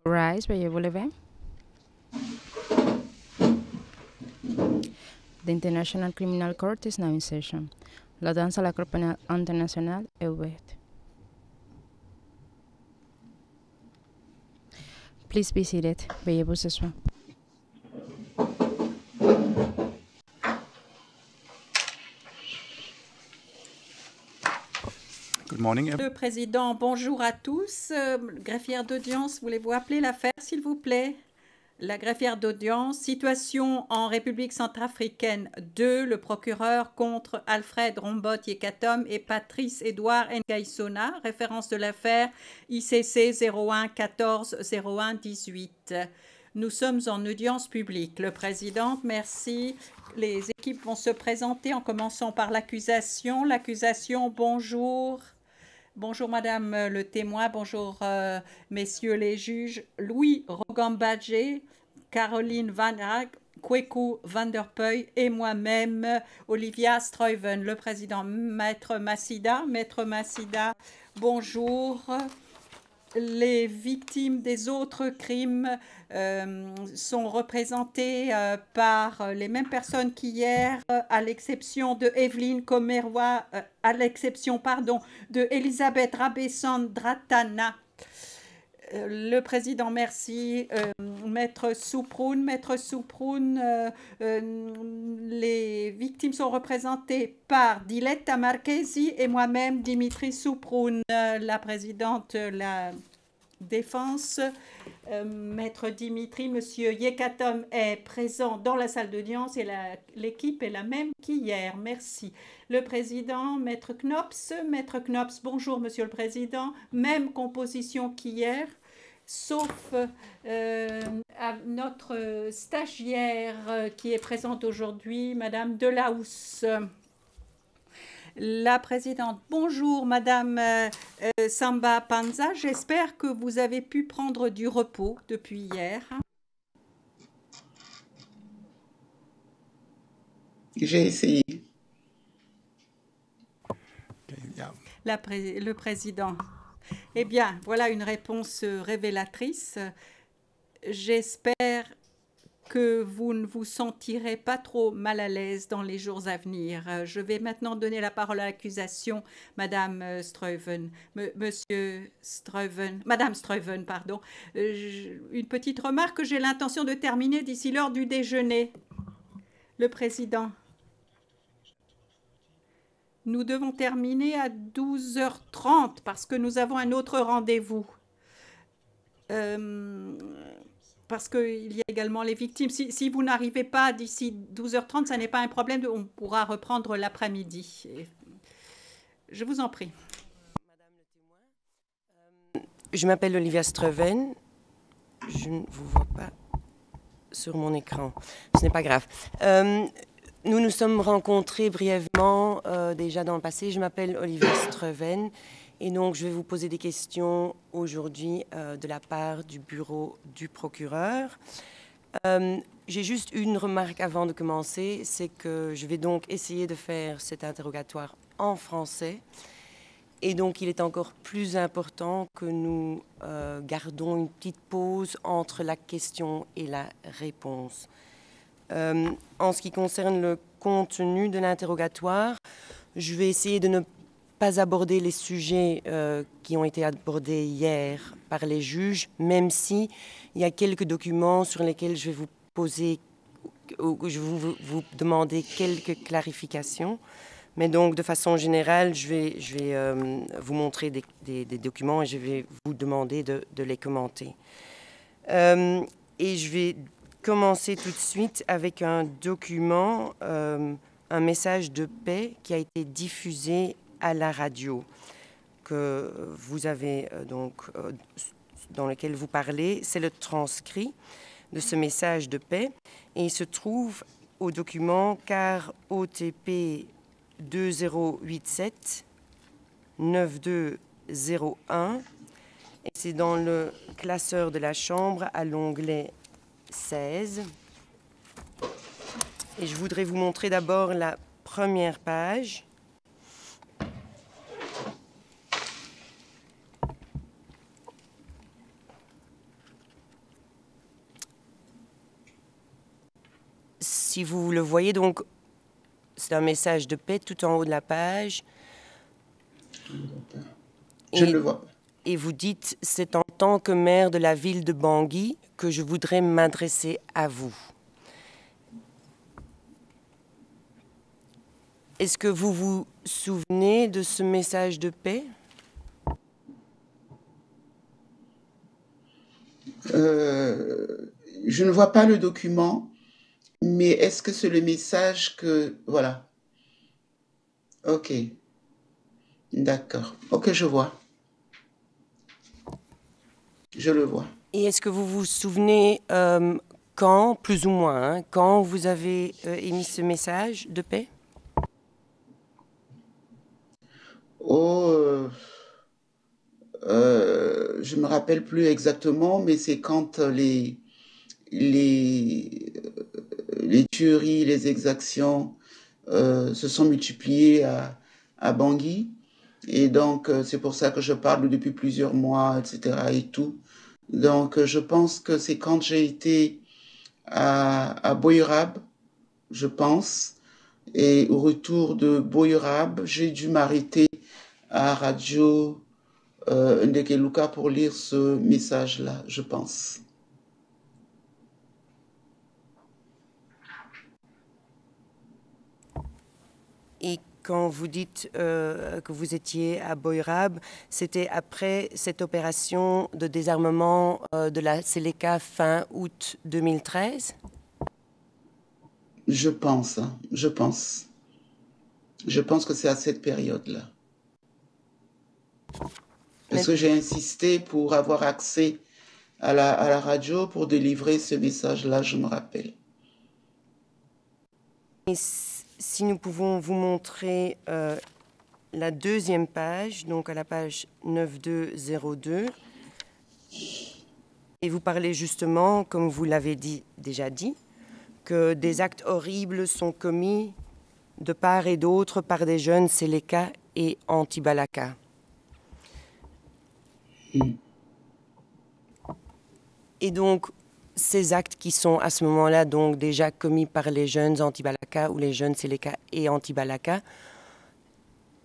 Rise, veuillez vous lever. The International Criminal Court is now in session. L'audience à la Cour pénale internationale est ouverte. Please be seated. Veuillez vous asseoir. Good morning. Le président, bonjour à tous. Greffière d'audience, voulez-vous appeler l'affaire, s'il vous plaît? La greffière d'audience, situation en République centrafricaine 2, le procureur contre Alfred Rombot Yekatom et Patrice Édouard Ngaïsona, référence de l'affaire ICC 01 14 01 18. Nous sommes en audience publique. Le président, merci. Les équipes vont se présenter en commençant par l'accusation. L'accusation, bonjour. Bonjour Madame le témoin, bonjour messieurs les juges. Louis Rogambadje, Caroline Van Haag, Kweku Van der Peuy et moi-même, Olivia Struyven. Le président, Maître Massida, bonjour. Les victimes des autres crimes sont représentées par les mêmes personnes qu'hier, à l'exception de Evelyne Komerwa, à l'exception, de Elisabeth Rabesandratana. Le président, merci. Maître Souproun, les victimes sont représentées par Diletta Marchesi et moi-même, Dimitri Souproun. La présidente, la défense, Maître Dimitri, Monsieur Yekatom est présent dans la salle d'audience et l'équipe est la même qu'hier. Merci. Le président, Maître Knops, bonjour Monsieur le Président, même composition qu'hier, sauf à notre stagiaire qui est présente aujourd'hui, Madame Delahousse. La présidente, bonjour Madame Samba Panza, j'espère que vous avez pu prendre du repos depuis hier. J'ai essayé. Le président. Eh bien, voilà une réponse révélatrice. J'espère que vous ne vous sentirez pas trop mal à l'aise dans les jours à venir. Je vais maintenant donner la parole à l'accusation, Madame Struyven. Monsieur Struyven, Madame Struyven, pardon. Une petite remarque que j'ai l'intention de terminer d'ici l'heure du déjeuner. Le président. Nous devons terminer à 12h30 parce que nous avons un autre rendez-vous. Parce qu'il y a également les victimes. Si vous n'arrivez pas d'ici 12h30, ça n'est pas un problème. On pourra reprendre l'après-midi. Je vous en prie. Madame le témoin, je m'appelle Olivia Struyven. Je ne vous vois pas sur mon écran. Ce n'est pas grave. Nous nous sommes rencontrés brièvement déjà dans le passé. Je m'appelle Olivia Struyven et donc je vais vous poser des questions aujourd'hui de la part du bureau du procureur. J'ai juste une remarque avant de commencer, c'est que je vais donc essayer de faire cet interrogatoire en français et donc il est encore plus important que nous gardons une petite pause entre la question et la réponse. En ce qui concerne le contenu de l'interrogatoire, je vais essayer de ne pas aborder les sujets qui ont été abordés hier par les juges, même si il y a quelques documents sur lesquels je vais vous poser ou je vais vous demander quelques clarifications. Mais donc, de façon générale, je vais vous montrer des documents et je vais vous demander de les commenter. Et je vais commencer tout de suite avec un document, un message de paix qui a été diffusé à la radio, que vous avez dans lequel vous parlez. C'est le transcrit de ce message de paix et il se trouve au document CAR OTP 2087 9201 et c'est dans le classeur de la Chambre à l'onglet 16. Et je voudrais vous montrer d'abord la première page. si vous le voyez, donc c'est un message de paix tout en haut de la page. Je ne le vois pas. Et vous dites, c'est en tant que maire de la ville de Bangui que je voudrais m'adresser à vous. Est-ce que vous vous souvenez de ce message de paix? Je ne vois pas le document, mais est-ce que c'est le message que... Voilà. Ok. D'accord. Ok, je vois. Je le vois. Et est-ce que vous vous souvenez quand, plus ou moins, quand vous avez émis ce message de paix? Oh, je me rappelle plus exactement, mais c'est quand les, les tueries, les exactions se sont multipliées à Bangui. Et donc, c'est pour ça que je parle depuis plusieurs mois, etc. et tout. Donc, je pense que c'est quand j'ai été à Boïrab, je pense. Et au retour de Boïrab, j'ai dû m'arrêter à Radio Ndekeluka pour lire ce message-là, je pense. Et quand vous dites que vous étiez à Boïrab, c'était après cette opération de désarmement de la Seleka fin août 2013? Je pense, hein, je pense. Je pense que c'est à cette période-là. Parce que j'ai insisté pour avoir accès à la radio pour délivrer ce message-là, je me rappelle. Et si nous pouvons vous montrer la deuxième page, donc à la page 9202, et vous parlez justement, comme vous l'avez déjà dit, que des actes horribles sont commis de part et d'autre par des jeunes Seleka et anti-Balaka. Et donc, ces actes qui sont à ce moment-là donc déjà commis par les jeunes anti-Balaka ou les jeunes Seleka et anti-Balaka,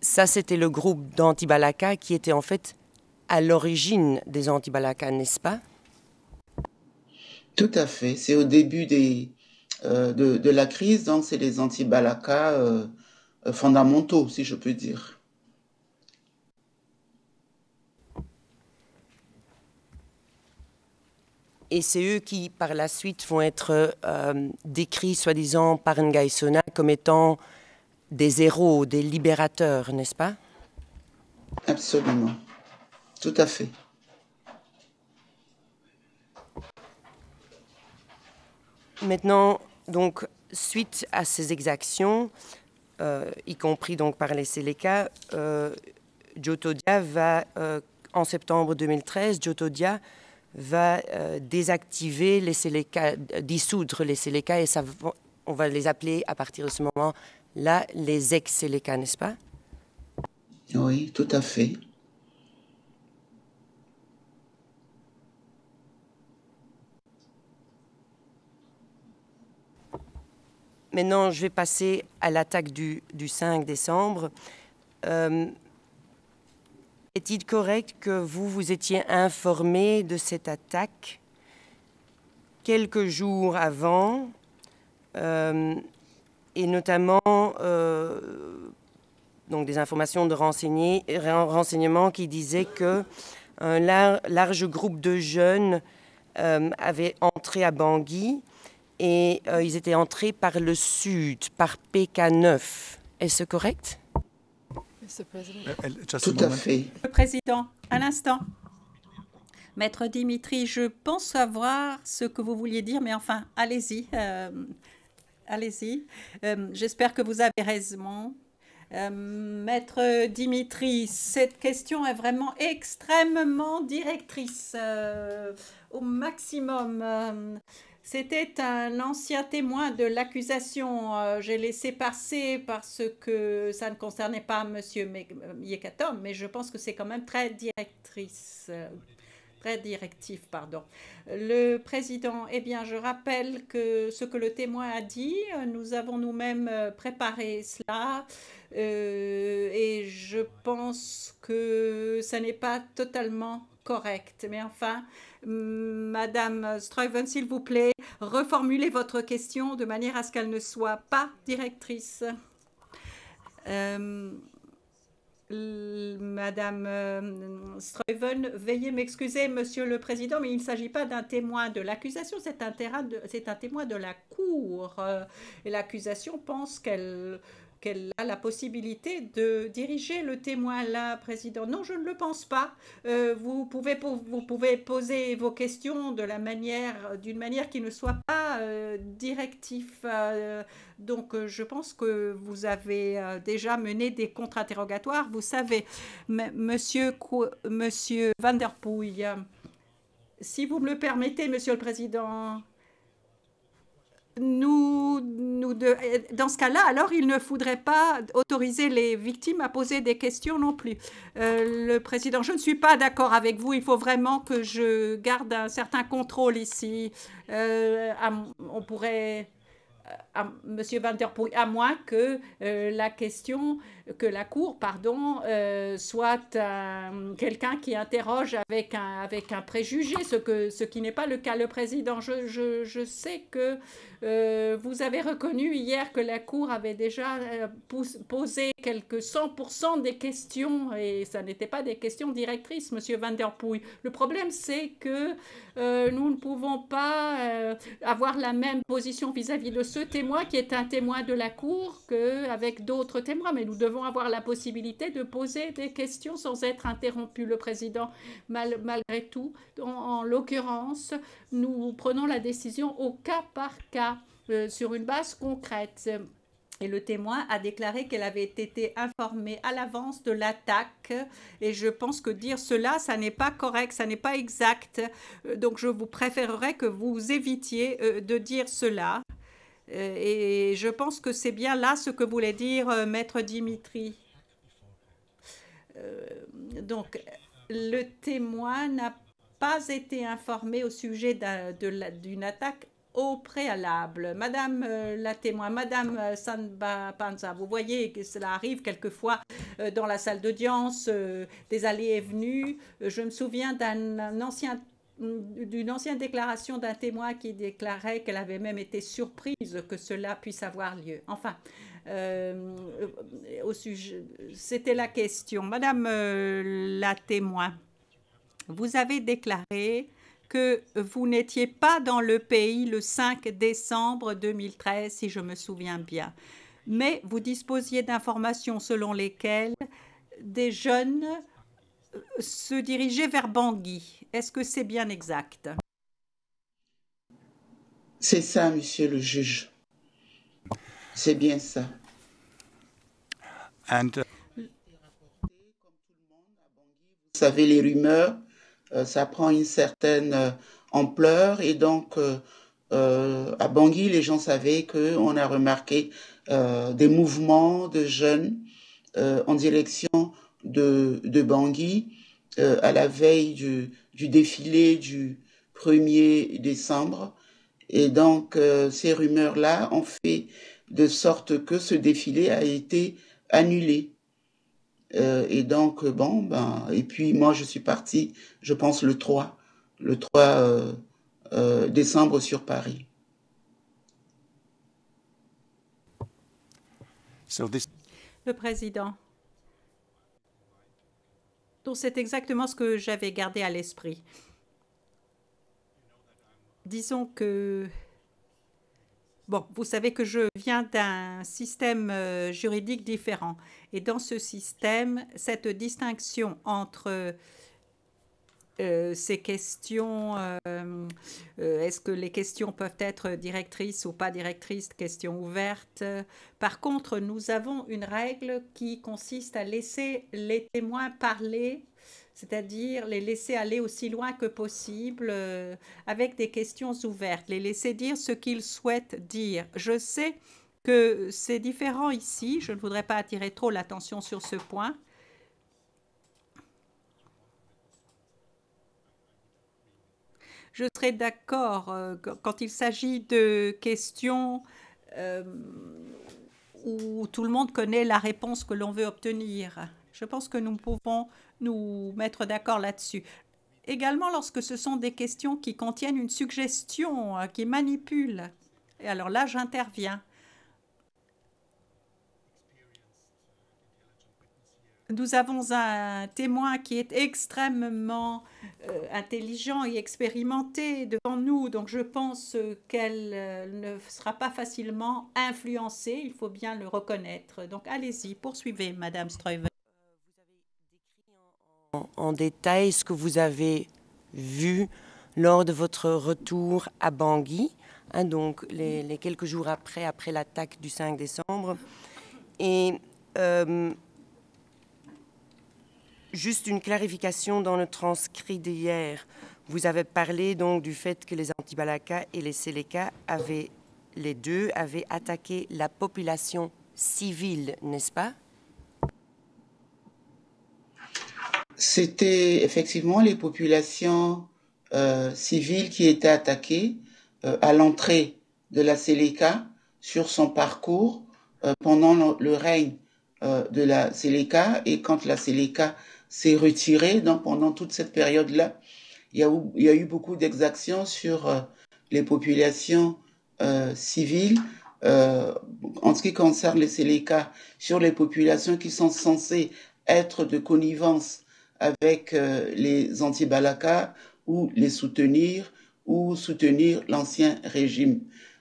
ça c'était le groupe d'anti-Balaka qui était en fait à l'origine des anti-Balaka, n'est-ce pas? Tout à fait. C'est au début de la crise, donc c'est les anti-Balaka fondamentaux, si je peux dire. Et c'est eux qui, par la suite, vont être décrits, soi-disant, par Nguy Sona comme étant des héros, des libérateurs, n'est-ce pas? Absolument. Tout à fait. Maintenant, donc, suite à ces exactions, y compris donc par les Seleka, Jotodia va, en septembre 2013, Jotodia va désactiver les Seleka, dissoudre les Seleka, et ça, on va les appeler à partir de ce moment-là les ex-Seleka, n'est-ce pas? Oui, tout à fait. Maintenant, je vais passer à l'attaque du 5 décembre. Est-il correct que vous étiez informé de cette attaque quelques jours avant, et notamment donc des informations de renseignements qui disaient qu'un large groupe de jeunes avait entré à Bangui et ils étaient entrés par le sud, par PK9. Est-ce correct? Tout à fait. Le président, à l'instant. Maître Dimitri, je pense savoir ce que vous vouliez dire, mais enfin, allez-y. Allez-y. J'espère que vous avez raison. Maître Dimitri, cette question est vraiment extrêmement directrice, au maximum. C'était un ancien témoin de l'accusation. J'ai laissé passer parce que ça ne concernait pas M. Yekatom, mais je pense que c'est quand même très directrice. très directif, pardon. Le président, eh bien, je rappelle que ce que le témoin a dit, nous avons nous-mêmes préparé cela et je pense que ça n'est pas totalement correct. Mais enfin, Madame Struyven, s'il vous plaît, reformulez votre question de manière à ce qu'elle ne soit pas directrice. Madame Struyven, veuillez m'excuser, Monsieur le Président, mais il ne s'agit pas d'un témoin de l'accusation, c'est un témoin de la Cour. Et l'accusation pense qu'elle a la possibilité de diriger le témoin, là, Président. Non, je ne le pense pas. Vous pouvez poser vos questions d'une manière qui ne soit pas directive. Donc, je pense que vous avez déjà mené des contre-interrogatoires. Vous savez, Monsieur Van der Poel, si vous me le permettez, Monsieur le Président, dans ce cas-là, alors il ne faudrait pas autoriser les victimes à poser des questions non plus. Le président, je ne suis pas d'accord avec vous. Il faut vraiment que je garde un certain contrôle ici. On pourrait... Monsieur Van der Poel, à moins que la Cour, soit quelqu'un qui interroge avec un préjugé, ce qui n'est pas le cas. Le président, je sais que vous avez reconnu hier que la Cour avait déjà posé quelques 100% des questions et ça n'était pas des questions directrices, Monsieur Van der Poel. Le problème, c'est que nous ne pouvons pas avoir la même position vis-à-vis de ce témoin qui est un témoin de la Cour qu'avec d'autres témoins, mais nous devons avoir la possibilité de poser des questions sans être interrompus. Le président, malgré tout, en l'occurrence, nous prenons la décision au cas par cas, sur une base concrète. Et le témoin a déclaré qu'elle avait été informée à l'avance de l'attaque. Et je pense que dire cela, ça n'est pas correct, ça n'est pas exact. Donc je vous préférerais que vous évitiez de dire cela. Et je pense que c'est bien là ce que voulait dire Maître Dimitri. Donc le témoin n'a pas été informé au sujet d'une attaque au préalable. Madame la témoin, Madame Sanba Panza, vous voyez que cela arrive quelquefois dans la salle d'audience, des allées et venues. Je me souviens d'une ancienne déclaration d'un témoin qui déclarait qu'elle avait même été surprise que cela puisse avoir lieu. Enfin, c'était la question. Madame la témoin, vous avez déclaré que vous n'étiez pas dans le pays le 5 décembre 2013, si je me souviens bien. Mais vous disposiez d'informations selon lesquelles des jeunes se dirigeaient vers Bangui. Est-ce que c'est bien exact? C'est ça, monsieur le juge. C'est bien ça. Vous savez, les rumeurs, ça prend une certaine ampleur et donc à Bangui, les gens savaient qu'on a remarqué des mouvements de jeunes en direction de Bangui à la veille du défilé du 1er décembre. Et donc ces rumeurs-là ont fait de sorte que ce défilé a été annulé. Et donc, et puis moi je suis partie, je pense le 3 décembre sur Paris. Le président. Donc c'est exactement ce que j'avais gardé à l'esprit. Disons que... Bon, vous savez que je viens d'un système juridique différent. Et dans ce système, cette distinction entre ces questions, est-ce que les questions peuvent être directrices ou pas directrices, questions ouvertes. Par contre, nous avons une règle qui consiste à laisser les témoins parler, c'est-à-dire les laisser aller aussi loin que possible avec des questions ouvertes, les laisser dire ce qu'ils souhaitent dire. Je sais que c'est différent ici, je ne voudrais pas attirer trop l'attention sur ce point. Je serais d'accord quand il s'agit de questions où tout le monde connaît la réponse que l'on veut obtenir. Je pense que nous pouvons nous mettre d'accord là-dessus. Également lorsque ce sont des questions qui contiennent une suggestion, qui manipulent. Et alors là, j'interviens. Nous avons un témoin qui est extrêmement intelligent et expérimenté devant nous, donc je pense qu'elle ne sera pas facilement influencée, il faut bien le reconnaître. Donc allez-y, poursuivez, Madame Struyven. En détail ce que vous avez vu lors de votre retour à Bangui, hein, donc les quelques jours après l'attaque du 5 décembre. Et juste une clarification dans le transcrit d'hier. Vous avez parlé donc du fait que les Anti-Balaka et les Séléka les deux avaient attaqué la population civile, n'est-ce pas? C'était effectivement les populations civiles qui étaient attaquées à l'entrée de la Séléka sur son parcours pendant le règne de la Séléka, et quand la Séléka s'est retirée, donc pendant toute cette période-là, il y a eu beaucoup d'exactions sur les populations civiles. En ce qui concerne les Séléka, sur les populations qui sont censées être de connivence avec les anti-Balaka ou les soutenir ou soutenir l'ancien régime.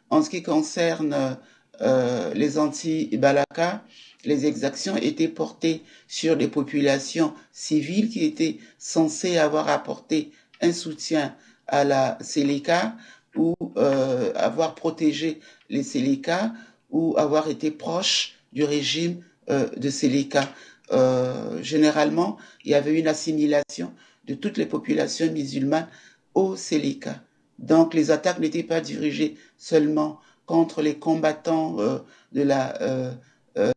En ce qui concerne les anti-Balaka, les exactions étaient portées sur les populations civiles qui étaient censées avoir apporté un soutien à la Séléka ou avoir protégé les Séléka ou avoir été proches du régime de Séléka. Généralement, il y avait une assimilation de toutes les populations musulmanes au Séléka. Donc les attaques n'étaient pas dirigées seulement contre les combattants de la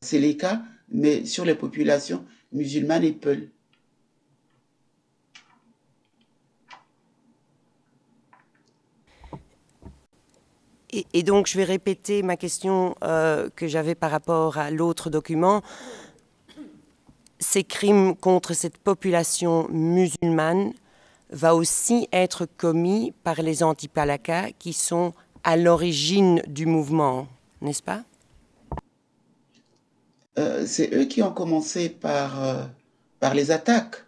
Séléka, mais sur les populations musulmanes et peuls. Et donc, je vais répéter ma question que j'avais par rapport à l'autre document. Ces crimes contre cette population musulmane va aussi être commis par les anti-Balaka qui sont à l'origine du mouvement, n'est-ce pas? C'est eux qui ont commencé par les attaques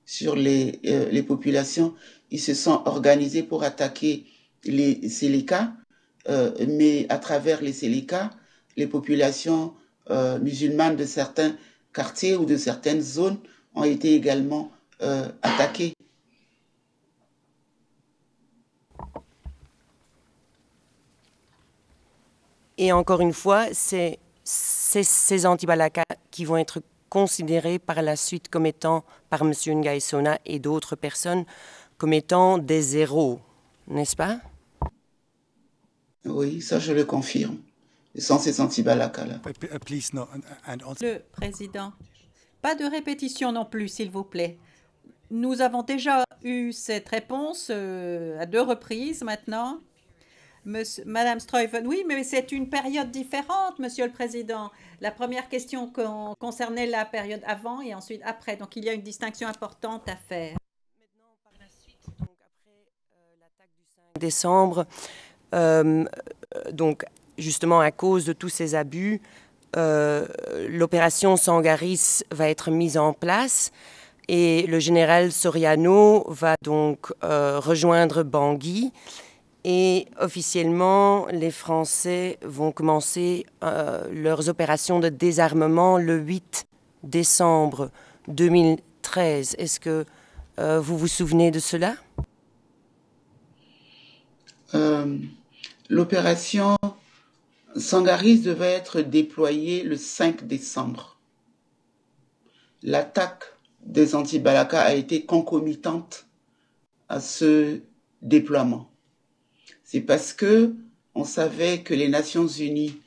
sur les populations. Ils se sont organisés pour attaquer les Séléka, mais à travers les Séléka, les populations musulmanes de certains quartiers ou de certaines zones ont été également attaquées. Et encore une fois, c'est ces anti-Balaka qui vont être considérés par la suite comme étant, par M. Ngaï Sona et d'autres personnes, comme étant des héros, n'est-ce pas? Oui, ça je le confirme. Sans ces anti-Balaka-là. Le président, pas de répétition non plus, s'il vous plaît. Nous avons déjà eu cette réponse à 2 reprises maintenant. Madame Struyven, oui, mais c'est une période différente, Monsieur le Président. La première question concernait la période avant et ensuite après. Donc, il y a une distinction importante à faire. Maintenant, par la suite, donc après l'attaque du 5 décembre, donc justement à cause de tous ces abus, l'opération Sangaris va être mise en place et le général Soriano va donc rejoindre Bangui. Et officiellement, les Français vont commencer leurs opérations de désarmement le 8 décembre 2013. Est-ce que vous vous souvenez de cela? L'opération Sangaris devait être déployée le 5 décembre. L'attaque des anti-Balaka a été concomitante à ce déploiement. C'est parce que on savait que les Nations Unies,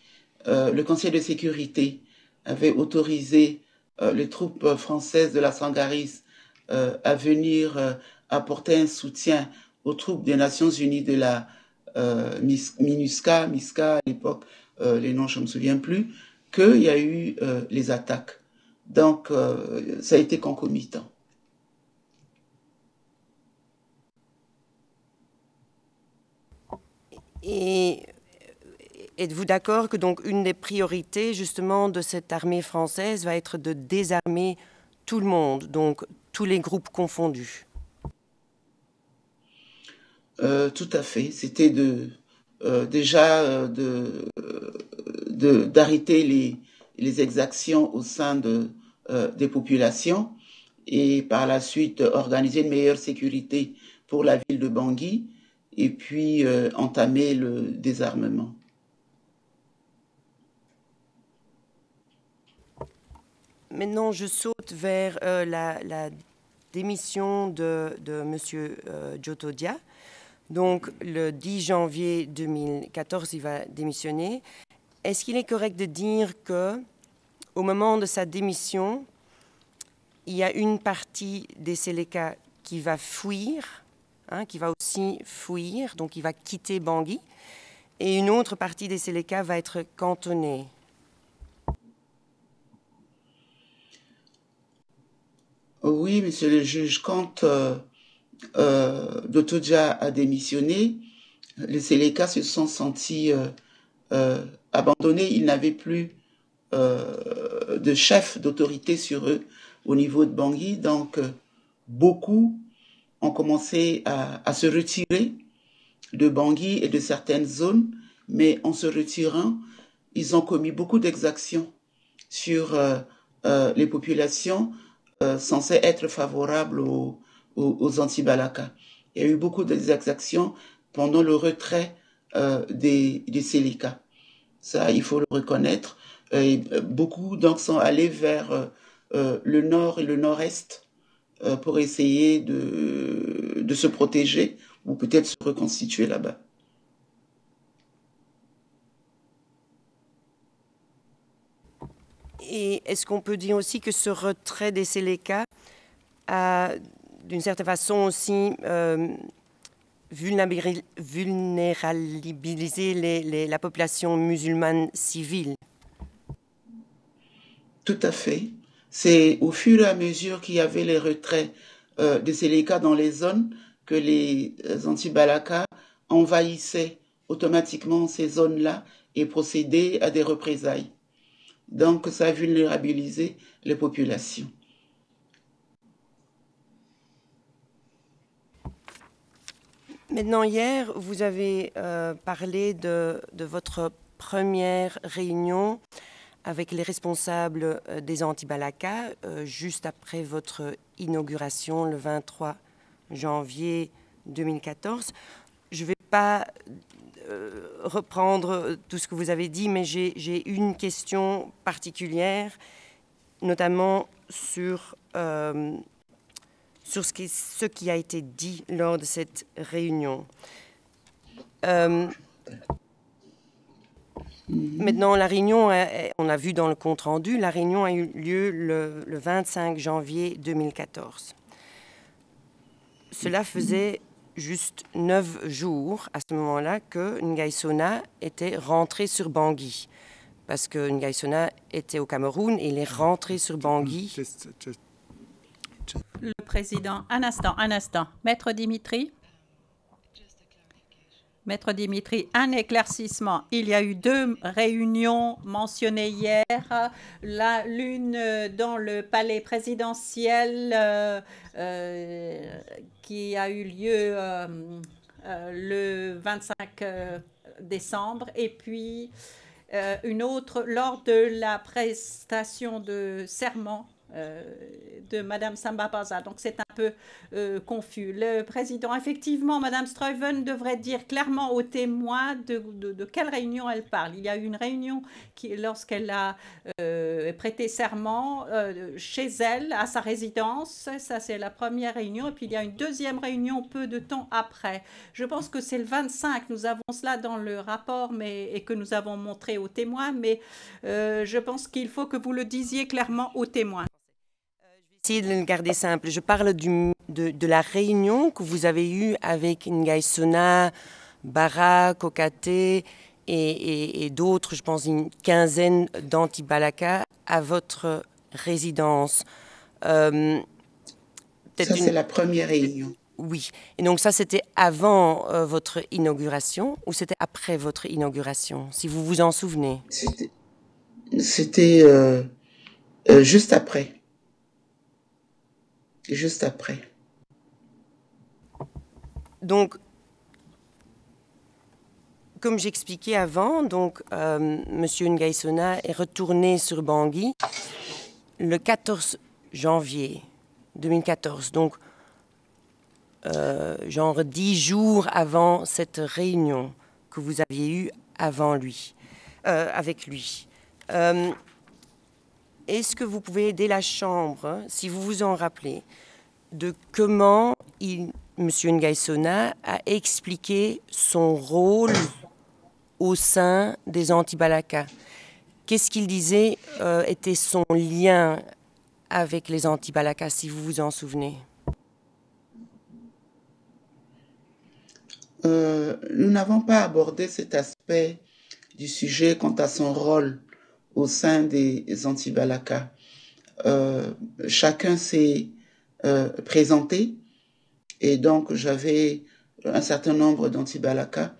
le Conseil de sécurité, avait autorisé les troupes françaises de la Sangaris à venir apporter un soutien aux troupes des Nations Unies de la MISCA à l'époque, les noms je ne me souviens plus, qu'il y a eu les attaques. Donc, ça a été concomitant. Et êtes-vous d'accord que donc une des priorités justement de cette armée française va être de désarmer tout le monde, donc tous les groupes confondus? Tout à fait. C'était déjà d'arrêter les exactions au sein des populations et par la suite organiser une meilleure sécurité pour la ville de Bangui et puis entamer le désarmement. Maintenant, je saute vers la démission de M. Djotodia. Donc, le 10 janvier 2014, il va démissionner. Est-ce qu'il est correct de dire que, au moment de sa démission, il y a une partie des Séléka qui va fuir, qui va aussi fuir, donc il va quitter Bangui, et une autre partie des Séléka va être cantonnée? Oui, monsieur le juge, quand Djotodia a démissionné, les Séléka se sont sentis abandonnés. Ils n'avaient plus de chef d'autorité sur eux au niveau de Bangui. Donc, beaucoup ont commencé à se retirer de Bangui et de certaines zones. Mais en se retirant, ils ont commis beaucoup d'exactions sur les populations censées être favorables aux anti-Balaka. Il y a eu beaucoup d'exactions pendant le retrait des Séléka. Ça, il faut le reconnaître. Et beaucoup donc sont allés vers le nord et le nord-est pour essayer de se protéger ou peut-être se reconstituer là-bas. Et est-ce qu'on peut dire aussi que ce retrait des Séléka a, d'une certaine façon aussi, vulnérabilisé la population musulmane civile? Tout à fait. C'est au fur et à mesure qu'il y avait les retraits des Séléka dans les zones que les anti-Balaka envahissaient automatiquement ces zones-là et procédaient à des représailles. Donc, ça a vulnérabilisé les populations. Maintenant, hier, vous avez parlé de votre première réunion avec les responsables des anti-Balaka, juste après votre inauguration le 23 janvier 2014. Je ne vais pas reprendre tout ce que vous avez dit, mais j'ai une question particulière, notamment sur ce qui a été dit lors de cette réunion. Maintenant, la réunion, on a vu dans le compte-rendu, la réunion a eu lieu le 25 janvier 2014. Cela faisait juste 9 jours à ce moment-là que Nguy Sona était rentré sur Bangui. Parce que Nguy Sona était au Cameroun et il est rentré sur Bangui. Le président, un instant. Maître Dimitri, un éclaircissement. Il y a eu 2 réunions mentionnées hier, l'une dans le palais présidentiel qui a eu lieu le 25 décembre et puis une autre lors de la prestation de serment de Madame Samba Panza. Donc c'est un peu confus. Le président, effectivement, Madame Struyven devrait dire clairement aux témoins de quelle réunion elle parle. Il y a eu une réunion lorsqu'elle a prêté serment chez elle, à sa résidence. Ça, c'est la première réunion. Et puis il y a une deuxième réunion peu de temps après. Je pense que c'est le 25. Nous avons cela dans le rapport et que nous avons montré aux témoins. Mais je pense qu'il faut que vous le disiez clairement aux témoins. essayer de le garder simple. Je parle de la réunion que vous avez eue avec Nguy Sona, Bara, Kokate et d'autres, je pense une quinzaine d'anti-Balaka à votre résidence. Ça, c'est la première réunion. Oui. Et donc ça, c'était avant votre inauguration ou c'était après votre inauguration, si vous vous en souvenez? C'était juste après. Juste après. Donc, comme j'expliquais avant, donc Monsieur Nguy Sona est retourné sur Bangui le 14 janvier 2014. Donc, genre 10 jours avant cette réunion que vous aviez eue avec lui. Est-ce que vous pouvez aider la Chambre, si vous vous en rappelez, de comment M. Nguy Sona a expliqué son rôle au sein des anti-Balaka? Qu'est-ce qu'il disait était son lien avec les anti-Balaka, si vous vous en souvenez? Nous n'avons pas abordé cet aspect du sujet quant à son rôle au sein des anti-Balaka. Chacun s'est présenté et donc j'avais un certain nombre d'anti-Balaka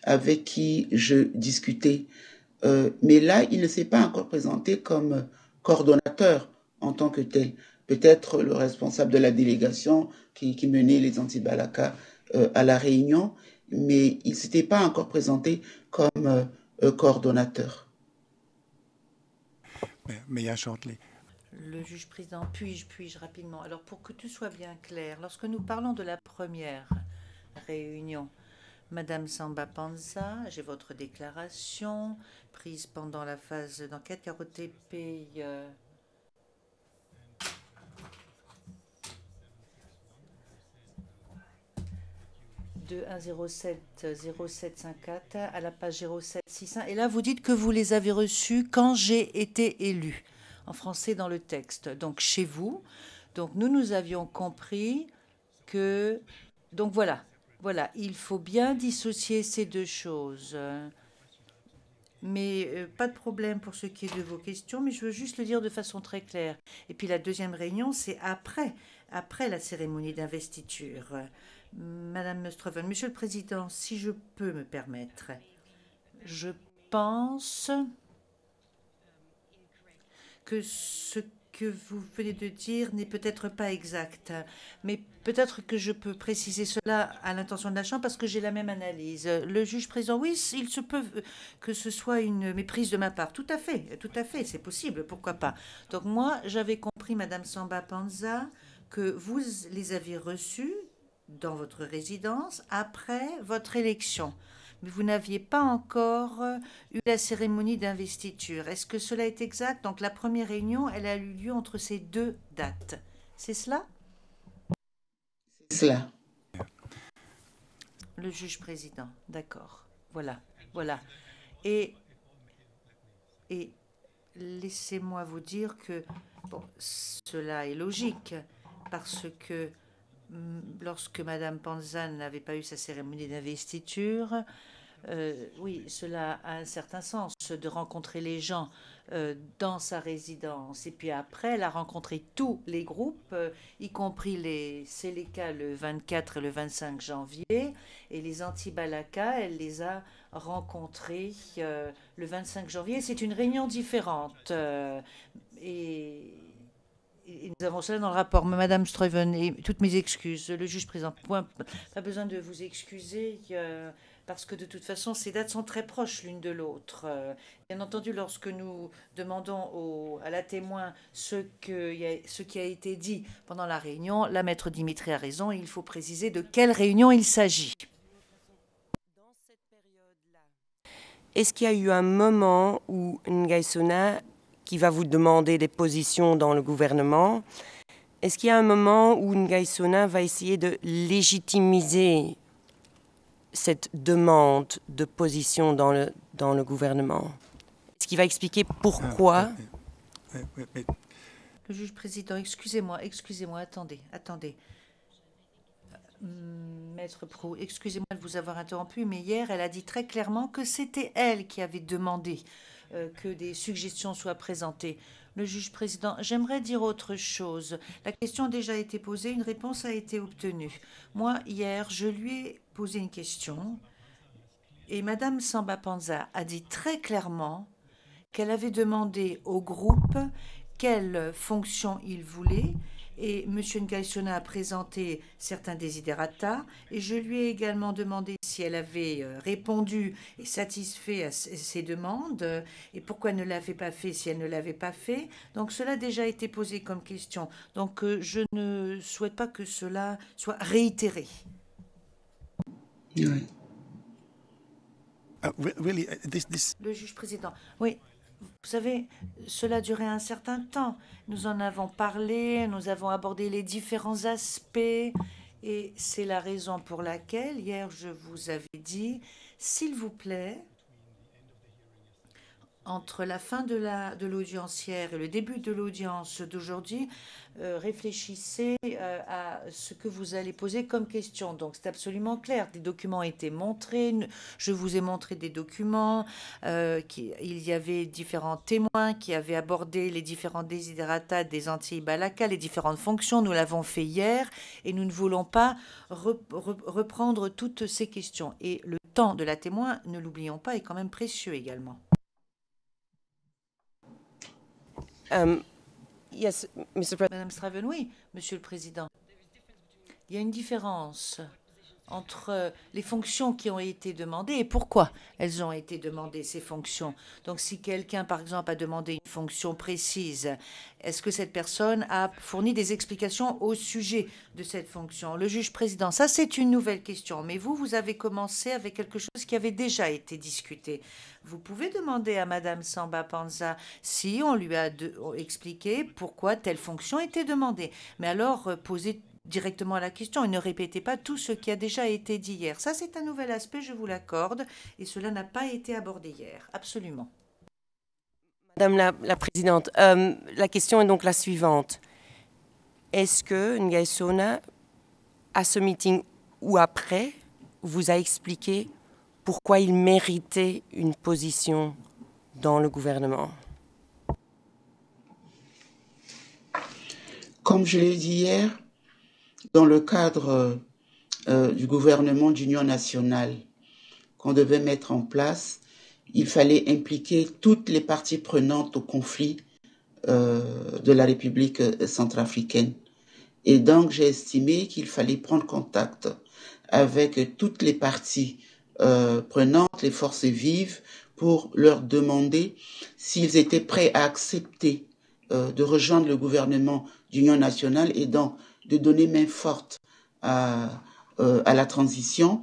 avec qui je discutais. Mais là, il ne s'est pas encore présenté comme coordonnateur en tant que tel. Peut-être le responsable de la délégation qui menait les anti-Balaka à la réunion, mais il ne s'était pas encore présenté comme coordonnateur. Le juge président, puis-je rapidement. Alors, pour que tout soit bien clair, lorsque nous parlons de la première réunion, Madame Samba Panza, j'ai votre déclaration prise pendant la phase d'enquête KOTP 2107-0754 à la page 0761. Et là, vous dites que vous les avez reçus quand j'ai été élu, en français dans le texte, donc chez vous. Donc nous avions compris que... Donc voilà, il faut bien dissocier ces deux choses. Mais pas de problème pour ce qui est de vos questions, mais je veux juste le dire de façon très claire. Et puis la deuxième réunion, c'est après la cérémonie d'investiture. Madame Streven, Monsieur le Président, si je peux me permettre, je pense que ce que vous venez de dire n'est peut-être pas exact, mais peut-être que je peux préciser cela à l'intention de la Chambre parce que j'ai la même analyse. Le juge président, oui, il se peut que ce soit une méprise de ma part. Tout à fait, c'est possible, pourquoi pas. Donc moi, j'avais compris, Madame Samba Panza, que vous les avez reçus dans votre résidence après votre élection. Mais vous n'aviez pas encore eu la cérémonie d'investiture. Est-ce que cela est exact? Donc la première réunion, elle a eu lieu entre ces deux dates. C'est cela? C'est cela. Le juge président, d'accord. Voilà. Et laissez-moi vous dire que cela est logique parce que lorsque Madame Panza n'avait pas eu sa cérémonie d'investiture, oui, cela a un certain sens de rencontrer les gens dans sa résidence. Et puis après, elle a rencontré tous les groupes, y compris les Seleka le 24 et le 25 janvier. Et les anti-Balaka, elle les a rencontrés le 25 janvier. C'est une réunion différente. Et nous avons cela dans le rapport. Madame Streven, et toutes mes excuses, le juge président, pas besoin de vous excuser, parce que de toute façon, ces dates sont très proches l'une de l'autre. Bien entendu, lorsque nous demandons à la témoin ce qui a été dit pendant la réunion, la maître Dimitri a raison, il faut préciser de quelle réunion il s'agit. Dans cette période-là, est-ce qu'il y a eu un moment où Nguy Sona, qui va vous demander des positions dans le gouvernement, est-ce qu'il y a un moment où Nguy Sona va essayer de légitimiser cette demande de position dans le gouvernement? Est-ce qu'il va expliquer pourquoi? Le juge président, excusez-moi, attendez. Maître Proulx, excusez-moi de vous avoir interrompu, mais hier, elle a dit très clairement que c'était elle qui avait demandé que des suggestions soient présentées. Le juge président, j'aimerais dire autre chose. La question a déjà été posée, une réponse a été obtenue. Moi, hier, je lui ai posé une question et Madame Samba Panza a dit très clairement qu'elle avait demandé au groupe quelle fonction il voulait. Et M. Ngaïsona a présenté certains desiderata et je lui ai également demandé si elle avait répondu et satisfait à ses demandes et pourquoi elle ne l'avait pas fait si elle ne l'avait pas fait. Donc cela a déjà été posé comme question. Donc je ne souhaite pas que cela soit réitéré. Oui. Really, Le juge président, oui. Vous savez, cela a duré un certain temps. Nous en avons parlé, nous avons abordé les différents aspects et c'est la raison pour laquelle, hier, je vous avais dit, s'il vous plaît, entre la fin de l'audience hier et le début de l'audience d'aujourd'hui, réfléchissez à ce que vous allez poser comme question. Donc, c'est absolument clair. Des documents ont été montrés. Je vous ai montré des documents. Il y avait différents témoins qui avaient abordé les différents desiderata des Antilles Balaka, les différentes fonctions. Nous l'avons fait hier et nous ne voulons pas reprendre toutes ces questions. Et le temps de la témoin, ne l'oublions pas, est quand même précieux également. Yes, Mr. President. Madame Straven, oui, Monsieur le Président. Il y a une différence entre les fonctions qui ont été demandées et pourquoi elles ont été demandées, ces fonctions. Donc, si quelqu'un, par exemple, a demandé une fonction précise, est-ce que cette personne a fourni des explications au sujet de cette fonction? Le juge président, ça, c'est une nouvelle question. Mais vous avez commencé avec quelque chose qui avait déjà été discuté. Vous pouvez demander à Madame Samba Panza si on lui a expliqué pourquoi telle fonction était demandée. Mais alors, posez directement à la question et ne répétez pas tout ce qui a déjà été dit hier. Ça, c'est un nouvel aspect, je vous l'accorde, et cela n'a pas été abordé hier. Absolument. Madame la Présidente, la question est donc la suivante. Est-ce que Ngaïsona, à ce meeting ou après, vous a expliqué pourquoi il méritait une position dans le gouvernement? Comme je l'ai dit hier, dans le cadre du gouvernement d'union nationale qu'on devait mettre en place, il fallait impliquer toutes les parties prenantes au conflit de la République centrafricaine. Et donc, j'ai estimé qu'il fallait prendre contact avec toutes les parties prenantes, les forces vives, pour leur demander s'ils étaient prêts à accepter de rejoindre le gouvernement d'union nationale et donc de donner main forte à la transition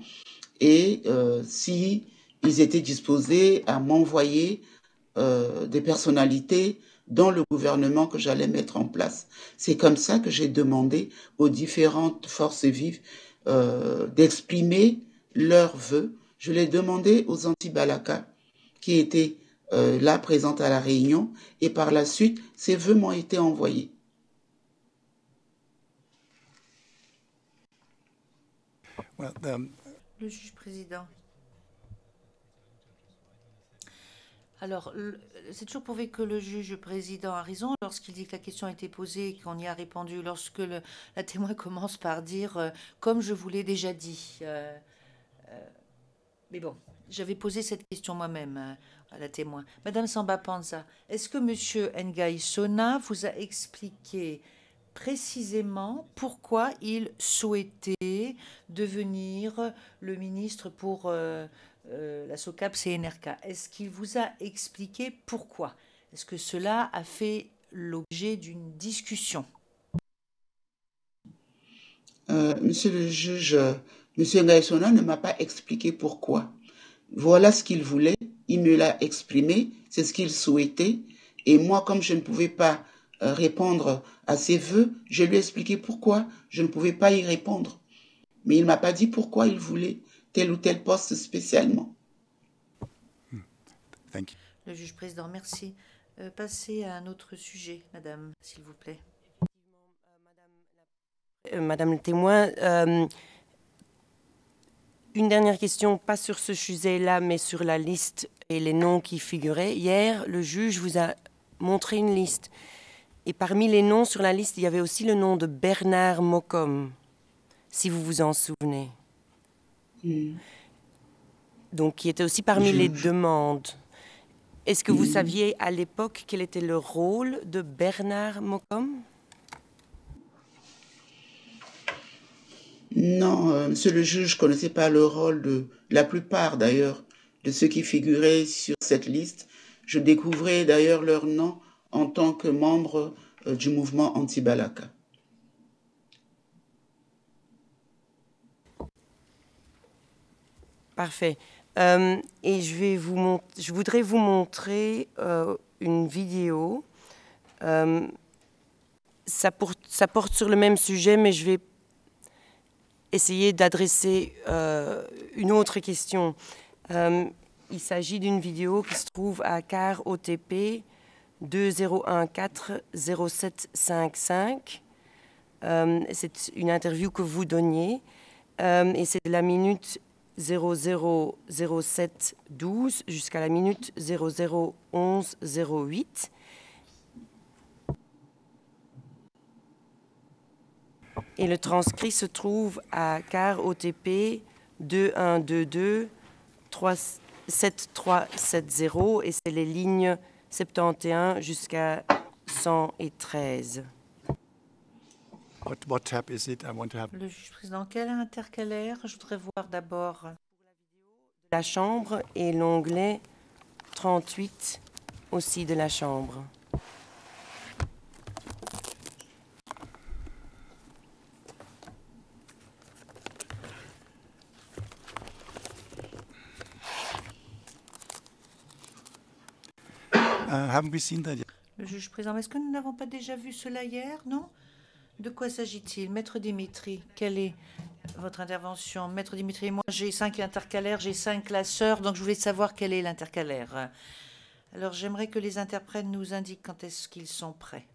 et si ils étaient disposés à m'envoyer des personnalités dans le gouvernement que j'allais mettre en place. C'est comme ça que j'ai demandé aux différentes forces vives d'exprimer leurs vœux. Je l'ai demandé aux Anti-Balaka qui étaient là présentes à la réunion et par la suite, ces vœux m'ont été envoyés. Well, Le juge président. Alors, c'est toujours prouvé que le juge président a raison lorsqu'il dit que la question a été posée et qu'on y a répondu. Lorsque la témoin commence par dire « comme je vous l'ai déjà dit ». Mais bon, j'avais posé cette question moi-même à la témoin. Madame Samba Panza, est-ce que Monsieur Ngaïsona vous a expliqué précisément pourquoi il souhaitait devenir le ministre pour la SOCAP CNRK? Est-ce qu'il vous a expliqué pourquoi? Est-ce que cela a fait l'objet d'une discussion? Monsieur le juge, Monsieur Ngaïsona ne m'a pas expliqué pourquoi. Voilà ce qu'il voulait, il me l'a exprimé, c'est ce qu'il souhaitait. Et moi, comme je ne pouvais pas répondre à ses vœux, je lui ai expliqué pourquoi je ne pouvais pas y répondre. Mais il ne m'a pas dit pourquoi il voulait tel ou tel poste spécialement. Thank you. Le juge président, merci. passer à un autre sujet, madame, s'il vous plaît. Madame le témoin, une dernière question, pas sur ce sujet-là, mais sur la liste et les noms qui figuraient. Hier, le juge vous a montré une liste. Et parmi les noms sur la liste, il y avait aussi le nom de Bernard Mocom, si vous vous en souvenez. Donc, qui était aussi parmi les demandes. Est-ce que vous saviez à l'époque quel était le rôle de Bernard Mocom? Non, monsieur le juge, je ne connaissais pas le rôle de la plupart d'ailleurs de ceux qui figuraient sur cette liste. Je découvrais d'ailleurs leur nom en tant que membre du mouvement anti-Balaka. Parfait. Et je voudrais vous montrer une vidéo. Ça porte sur le même sujet, mais je vais essayer d'adresser une autre question. Il s'agit d'une vidéo qui se trouve à CAR OTP 2014-0755. C'est une interview que vous donniez et c'est de la minute 000712 jusqu'à la minute 001108. Et le transcrit se trouve à CAR OTP 2122-7370 et c'est les lignes 71 jusqu'à 113. What tab is it? I want to have. Le juge président, quel intercalaire? Je voudrais voir d'abord. La chambre et l'onglet 38 aussi de la chambre. Haven't we seen that yet? Le juge président, est-ce que nous n'avons pas déjà vu cela hier, non? De quoi s'agit-il? Maître Dimitri, quelle est votre intervention? Maître Dimitri, moi j'ai 5 intercalaires, j'ai 5 classeurs, donc je voulais savoir quel est l'intercalaire. Alors j'aimerais que les interprètes nous indiquent quand est-ce qu'ils sont prêts.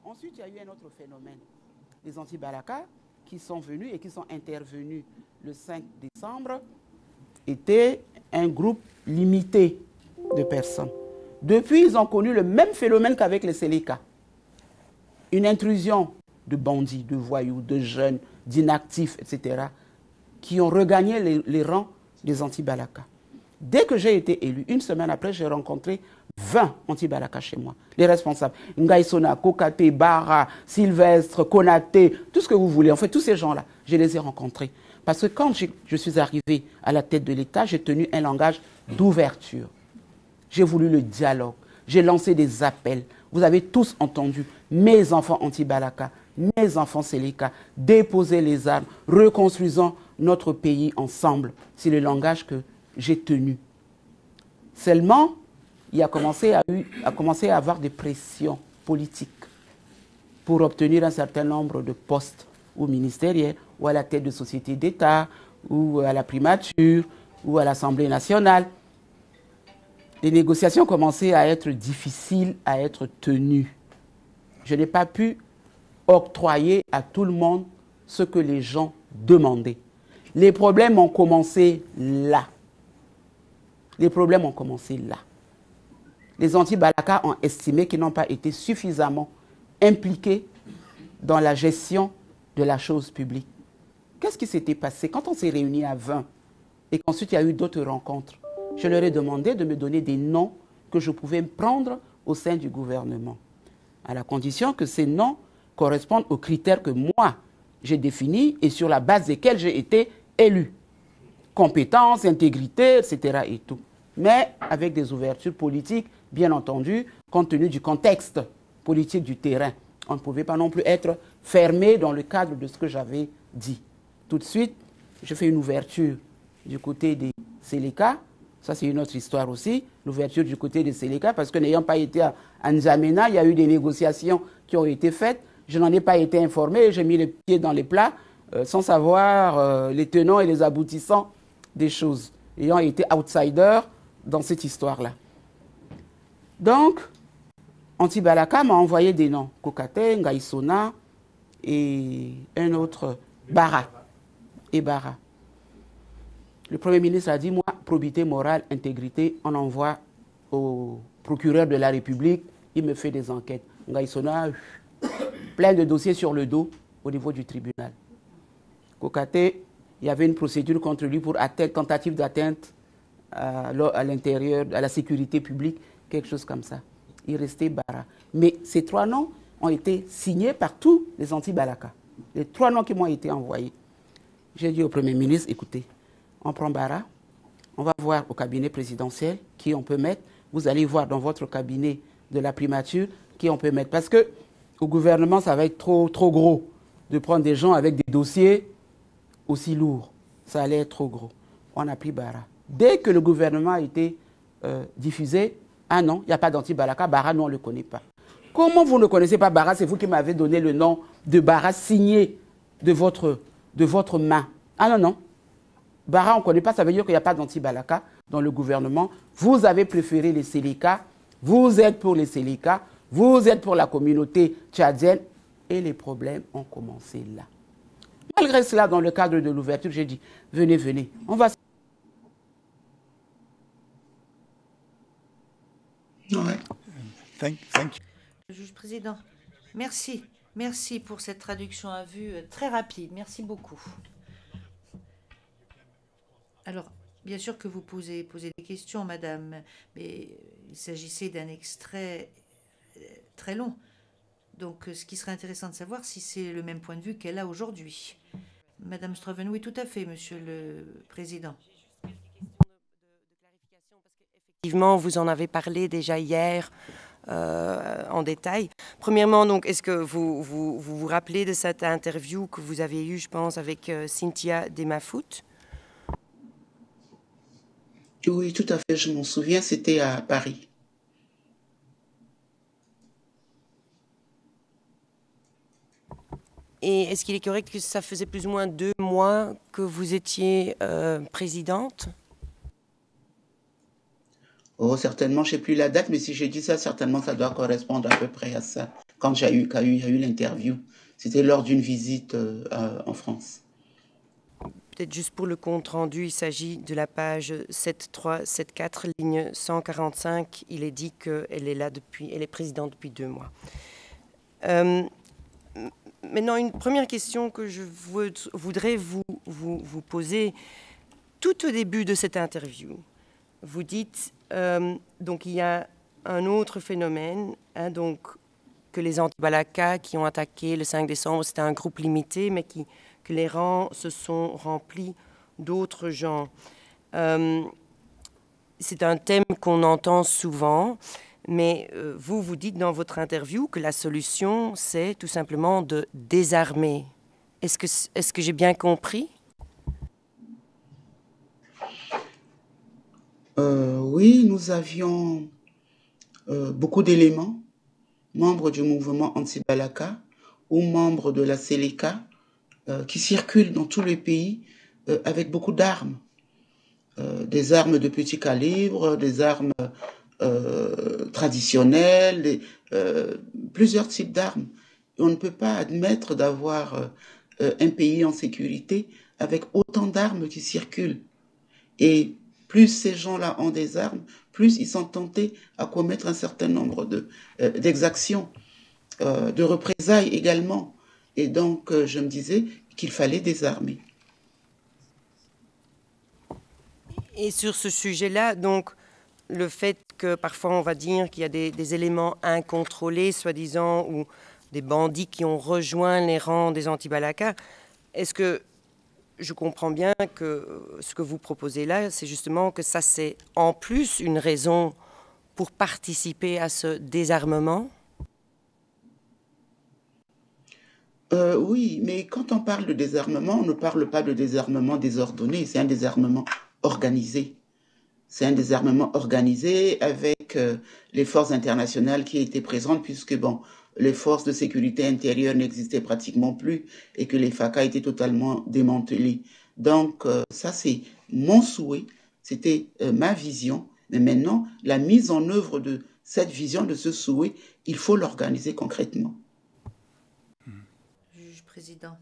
Ensuite, il y a eu un autre phénomène. Les anti-Balaka qui sont venus et qui sont intervenus le 5 décembre étaient un groupe limité de personnes. Depuis, ils ont connu le même phénomène qu'avec les Séléka. Une intrusion de bandits, de voyous, de jeunes, d'inactifs, etc., qui ont regagné les rangs des anti-Balaka. Dès que j'ai été élu, une semaine après, j'ai rencontré 20 anti-Balaka chez moi. Les responsables, Ngaïsona, Kokate, Bara, Sylvestre, Konaté, tout ce que vous voulez. En fait, tous ces gens-là, je les ai rencontrés. Parce que quand je suis arrivé à la tête de l'État, j'ai tenu un langage d'ouverture. J'ai voulu le dialogue. J'ai lancé des appels. Vous avez tous entendu, mes enfants anti-Balaka, mes enfants Séléka, déposer les armes, reconstruisant notre pays ensemble. C'est le langage que j'ai tenu. Seulement, il a commencé à avoir des pressions politiques pour obtenir un certain nombre de postes ou ministériels, ou à la tête de sociétés d'État, ou à la primature, ou à l'Assemblée nationale. Les négociations commençaient à être difficiles à être tenues. Je n'ai pas pu octroyer à tout le monde ce que les gens demandaient. Les problèmes ont commencé là. Les problèmes ont commencé là. Les anti-Balaka ont estimé qu'ils n'ont pas été suffisamment impliqués dans la gestion de la chose publique. Qu'est-ce qui s'était passé quand on s'est réunis à 20 et qu'ensuite il y a eu d'autres rencontres? Je leur ai demandé de me donner des noms que je pouvais prendre au sein du gouvernement, à la condition que ces noms correspondent aux critères que moi j'ai définis et sur la base desquels j'ai été élu. Compétence, intégrité, etc. et tout. Mais avec des ouvertures politiques, bien entendu, compte tenu du contexte politique du terrain. On ne pouvait pas non plus être fermé dans le cadre de ce que j'avais dit. Tout de suite, je fais une ouverture du côté des Séléka, Ça, c'est une autre histoire aussi, l'ouverture du côté des Séléka, parce que n'ayant pas été à N'Djamena, il y a eu des négociations qui ont été faites. Je n'en ai pas été informé, j'ai mis les pieds dans les plats, sans savoir les tenants et les aboutissants des choses, ayant été outsider dans cette histoire-là. Donc, Antibalaka m'a envoyé des noms, Kokate, Ngaïsona et un autre, Bara. Et Bara. Le Premier ministre a dit, moi, probité morale, intégrité, on envoie au procureur de la République, il me fait des enquêtes. Ngaïsona, plein de dossiers sur le dos au niveau du tribunal. Kokate, il y avait une procédure contre lui pour tentative d'atteinte à l'intérieur, à la sécurité publique, quelque chose comme ça. Il restait Bara. Mais ces 3 noms ont été signés par tous les anti-Balaka. Les 3 noms qui m'ont été envoyés. J'ai dit au Premier ministre, écoutez, on prend Bara, on va voir au cabinet présidentiel qui on peut mettre. Vous allez voir dans votre cabinet de la primature qui on peut mettre. Parce que au gouvernement, ça va être trop gros de prendre des gens avec des dossiers aussi lourds. Ça allait être trop gros. On a pris Bara. Dès que le gouvernement a été diffusé, ah non, il n'y a pas d'anti-Balaka, Bara, nous, on ne le connaît pas. Comment vous ne connaissez pas Bara? C'est vous qui m'avez donné le nom de Bara signé de votre main. Ah non, non. Bara, on ne connaît pas, ça veut dire qu'il n'y a pas d'anti-Balaka dans le gouvernement. Vous avez préféré les Séléka, vous êtes pour les Séléka, vous êtes pour la communauté tchadienne, et les problèmes ont commencé là. Malgré cela, dans le cadre de l'ouverture, j'ai dit, venez, venez, on va... Ouais. Thank you. Le juge président, merci. Merci pour cette traduction à vue très rapide. Merci beaucoup. Alors, bien sûr que vous posez des questions, madame, mais il s'agissait d'un extrait très long. Donc, ce qui serait intéressant de savoir, si c'est le même point de vue qu'elle a aujourd'hui. Madame Stroven, oui, tout à fait, monsieur le président. Effectivement, vous en avez parlé déjà hier en détail. Premièrement, donc, est-ce que vous rappelez de cette interview que vous avez eue, je pense, avec Cynthia Demafoot? Oui, tout à fait, je m'en souviens, c'était à Paris. Et est-ce qu'il est correct que ça faisait plus ou moins 2 mois que vous étiez présidente? Oh, certainement, je ne sais plus la date, mais si j'ai dit ça, certainement, ça doit correspondre à peu près à ça. Quand il y a eu l'interview, c'était lors d'une visite en France. Peut-être juste pour le compte rendu, il s'agit de la page 7374, ligne 145. Il est dit qu'elle est là elle est présidente depuis 2 mois. Maintenant, une première question que je voudrais vous poser tout au début de cette interview. Vous dites, donc il y a un autre phénomène, hein, donc que les anti-Balaka qui ont attaqué le 5 décembre, c'était un groupe limité, mais que les rangs se sont remplis d'autres gens. C'est un thème qu'on entend souvent, mais vous dites dans votre interview que la solution, c'est tout simplement de désarmer. Est-ce que j'ai bien compris? Oui, nous avions beaucoup d'éléments, membres du mouvement anti-Balaka ou membres de la Séléka, qui circulent dans tout le pays avec beaucoup d'armes. Des armes de petit calibre, des armes traditionnelles, plusieurs types d'armes. On ne peut pas admettre d'avoir un pays en sécurité avec autant d'armes qui circulent. Et plus ces gens-là ont des armes, plus ils sont tentés à commettre un certain nombre d'exactions, de représailles également. Et donc, je me disais qu'il fallait désarmer. Et sur ce sujet-là, donc, le fait que parfois on va dire qu'il y a des éléments incontrôlés, soi-disant, ou des bandits qui ont rejoint les rangs des anti-Balaka, est-ce que je comprends bien que ce que vous proposez là, c'est justement que ça, c'est en plus une raison pour participer à ce désarmement? Oui, mais quand on parle de désarmement, on ne parle pas de désarmement désordonné, c'est un désarmement organisé. c'est un désarmement organisé avec les forces internationales qui étaient présentes, puisque bon, les forces de sécurité intérieure n'existaient pratiquement plus et que les FACA étaient totalement démantelés. Donc ça, c'est mon souhait, c'était ma vision. Mais maintenant, la mise en œuvre de cette vision, de ce souhait, il faut l'organiser concrètement. Juge président.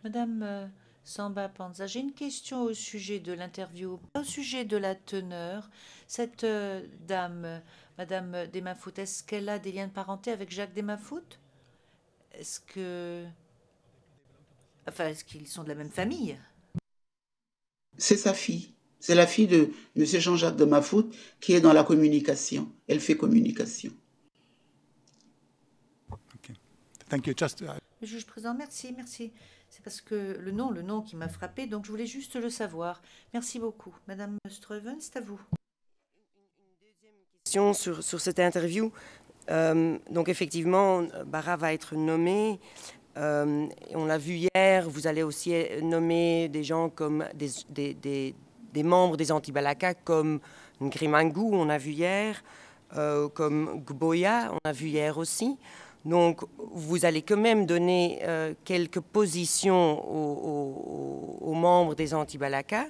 Madame Samba Panza, j'ai une question au sujet de l'interview, au sujet de la teneur. Cette dame, Madame Desmafout, est-ce qu'elle a des liens de parenté avec Jacques Desmafout? Est-ce qu'ils sont de la même famille? C'est sa fille. C'est la fille de M. Jean-Jacques Desmafout qui est dans la communication. Elle fait communication. Okay. Thank you. Just, Le juge président, merci. C'est parce que le nom qui m'a frappé, donc je voulais juste le savoir. Merci beaucoup. Madame Streuven, c'est à vous. Question sur cette interview. Donc effectivement, Bara va être nommé. On l'a vu hier, vous allez aussi nommer des gens comme des membres des anti-Balaka, comme Ngrimangu, on a vu hier, comme Gboya, on a vu hier aussi. Donc vous allez quand même donner quelques positions aux membres des anti-Balaka.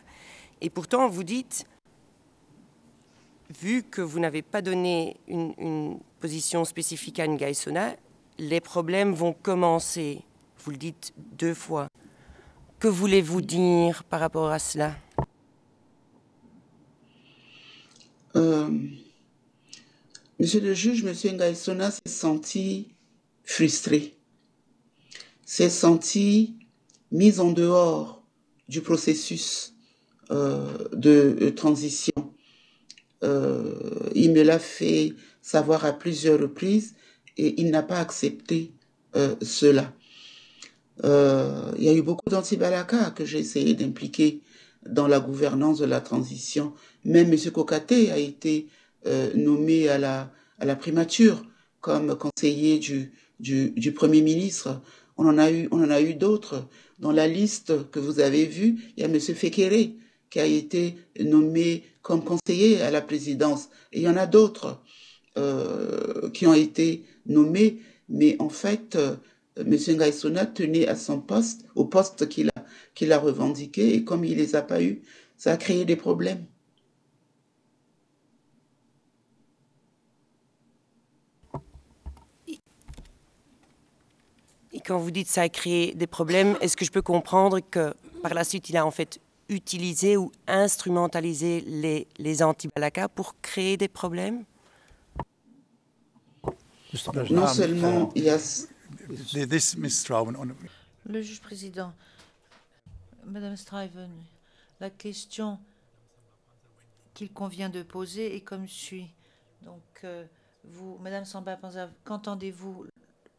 Et pourtant, vous dites, vu que vous n'avez pas donné une position spécifique à Ngaïsona, les problèmes vont commencer. Vous le dites 2 fois. Que voulez-vous dire par rapport à cela? Monsieur le juge, Monsieur Ngaïsona s'est senti frustré, s'est senti mis en dehors du processus de transition. Il me l'a fait savoir à plusieurs reprises et il n'a pas accepté cela. Il y a eu beaucoup d'anti-Balaka que j'ai essayé d'impliquer dans la gouvernance de la transition. Même M. Kokate a été nommé à la primature comme conseiller du Premier ministre. On en a eu d'autres. Dans la liste que vous avez vue, il y a M. Fekere qui a été nommé comme conseiller à la présidence. Et il y en a d'autres qui ont été nommés, mais en fait, M. Ngaïsona tenait à son poste, au poste qu'il a revendiqué, et comme il les a pas eus, ça a créé des problèmes. Et quand vous dites ça a créé des problèmes, est-ce que je peux comprendre que par la suite, il a en fait utilisé ou instrumentalisé les anti-Balaka pour créer des problèmes? Non seulement il y a... Le juge président, Madame Stuyven, la question qu'il convient de poser est comme suit. Donc, vous, Madame Samba Panza, qu'entendez-vous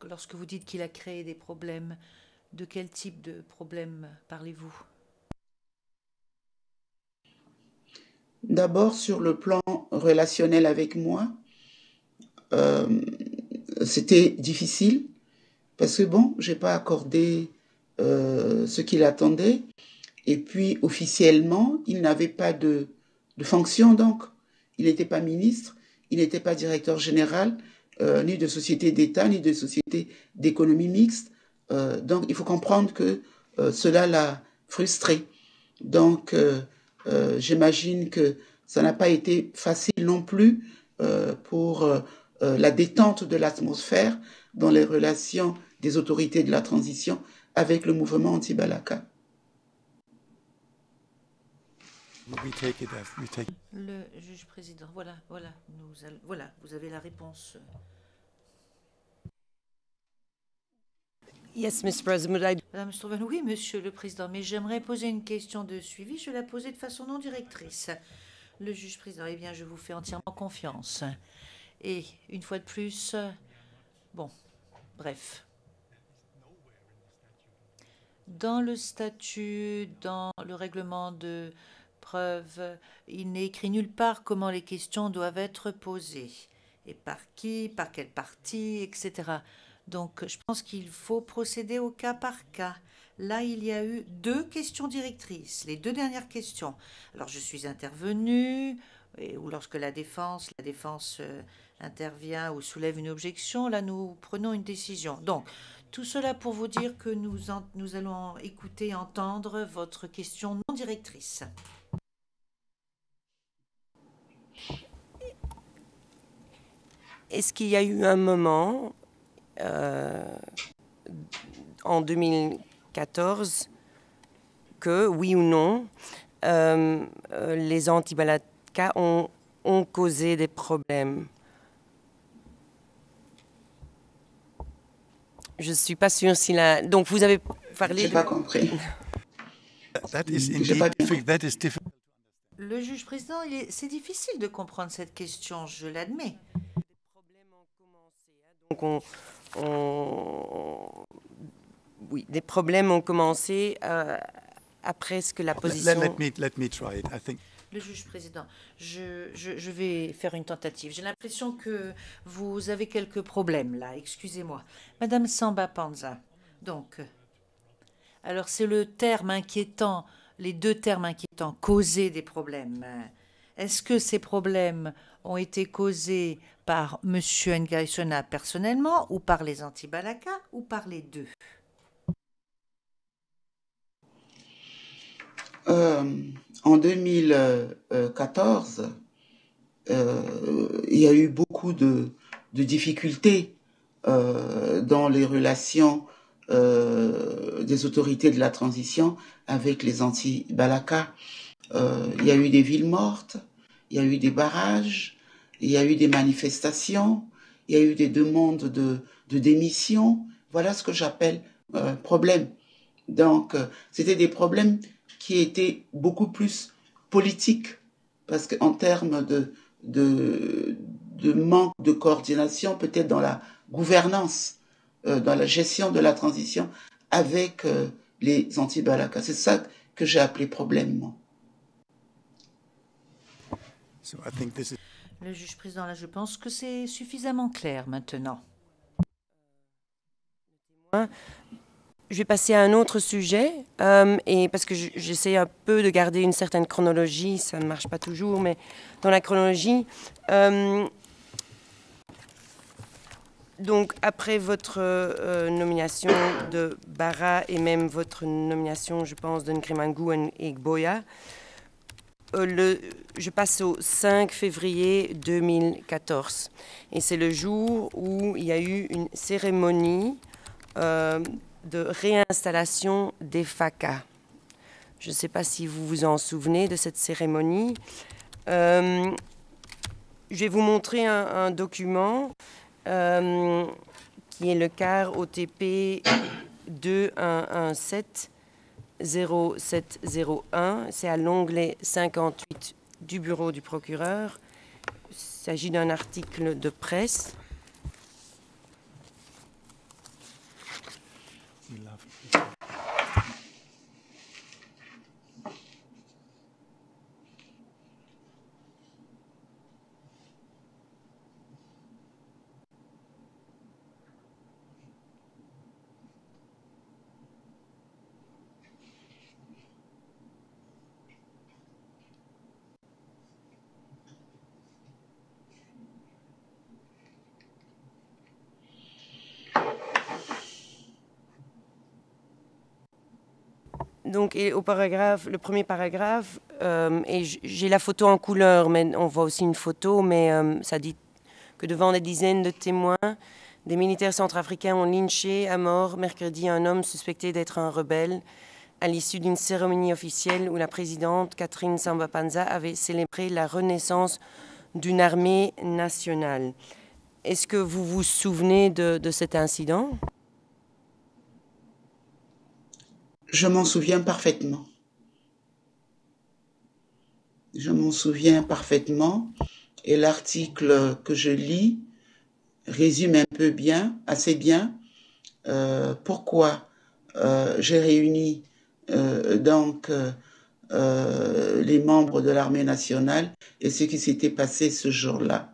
lorsque vous dites qu'il a créé des problèmes? De quel type de problèmes parlez-vous? D'abord, sur le plan relationnel avec moi, c'était difficile parce que bon, j'ai pas accordé ce qu'il attendait, et puis officiellement, il n'avait pas de fonction, donc il n'était pas ministre, il n'était pas directeur général, ni de société d'État, ni de société d'économie mixte. Donc il faut comprendre que cela l'a frustré. Donc j'imagine que ça n'a pas été facile non plus pour la détente de l'atmosphère dans les relations des autorités de la transition avec le mouvement anti-Balaka. Le juge président, voilà, vous avez la réponse. Yes, Mr. President. Madame Strauven, oui, Monsieur le Président, mais j'aimerais poser une question de suivi. Je vais la poser de façon non directrice. Le juge président, eh bien, je vous fais entièrement confiance. Et une fois de plus, bon, bref. Dans le statut, dans le règlement de preuve, il n'est écrit nulle part comment les questions doivent être posées. Et par qui, par quelle partie, etc. Donc, je pense qu'il faut procéder au cas par cas. Là, il y a eu 2 questions directrices, les 2 dernières questions. Alors, je suis intervenue, ou lorsque la défense intervient ou soulève une objection, là, nous prenons une décision. Donc, tout cela pour vous dire que nous allons écouter, entendre votre question non directrice. Est-ce qu'il y a eu un moment en 2014 que, oui ou non, les anti-Balaka ont causé des problèmes? Je ne suis pas sûre si la... Donc, vous avez parlé... Je n'ai pas compris. That is J'ai pas indeed bien that is difficult. Le juge président, c'est difficile de comprendre cette question, je l'admets. Donc, oui, des problèmes ont commencé après ce que la position... Let me try it. I think Le juge président, je vais faire une tentative. J'ai l'impression que vous avez quelques problèmes là, excusez-moi. Madame Samba Panza, donc, alors c'est le terme inquiétant, les 2 termes inquiétants, causer des problèmes. Est-ce que ces problèmes ont été causés par M. Ngaïsona personnellement, ou par les anti-Balaka, ou par les 2? En 2014, il y a eu beaucoup de difficultés dans les relations des autorités de la transition avec les anti-Balaka. Il y a eu des villes mortes, il y a eu des barrages, il y a eu des manifestations, il y a eu des demandes de démission. Voilà ce que j'appelle problème. Donc, c'était des problèmes qui étaient beaucoup plus politiques, parce qu'en termes de manque de coordination, peut-être dans la gouvernance, dans la gestion de la transition avec les anti-Balaka. C'est ça que j'ai appelé problème, moi. so. I think this is. Le juge président, là, je pense que c'est suffisamment clair maintenant. Je vais passer à un autre sujet, et parce que j'essaie un peu de garder une certaine chronologie, ça ne marche pas toujours, mais dans la chronologie, donc après votre nomination de Bara et même votre nomination, je pense, de Nkremangu et Gboya, je passe au 5 février 2014, et c'est le jour où il y a eu une cérémonie de réinstallation des FACA. Je ne sais pas si vous vous en souvenez de cette cérémonie. Je vais vous montrer un document qui est le CAR OTP 2117-0701. C'est à l'onglet 58 du bureau du procureur. Il s'agit d'un article de presse. Donc, et au paragraphe, le premier paragraphe, et j'ai la photo en couleur, mais on voit aussi une photo, mais ça dit que devant des dizaines de témoins, des militaires centrafricains ont lynché à mort mercredi un homme suspecté d'être un rebelle à l'issue d'une cérémonie officielle où la présidente Catherine Samba-Panza avait célébré la renaissance d'une armée nationale. Est-ce que vous vous souvenez de cet incident ? Je m'en souviens parfaitement. Je m'en souviens parfaitement. Et l'article que je lis résume un peu bien, assez bien, pourquoi j'ai réuni donc les membres de l'armée nationale et ce qui s'était passé ce jour-là.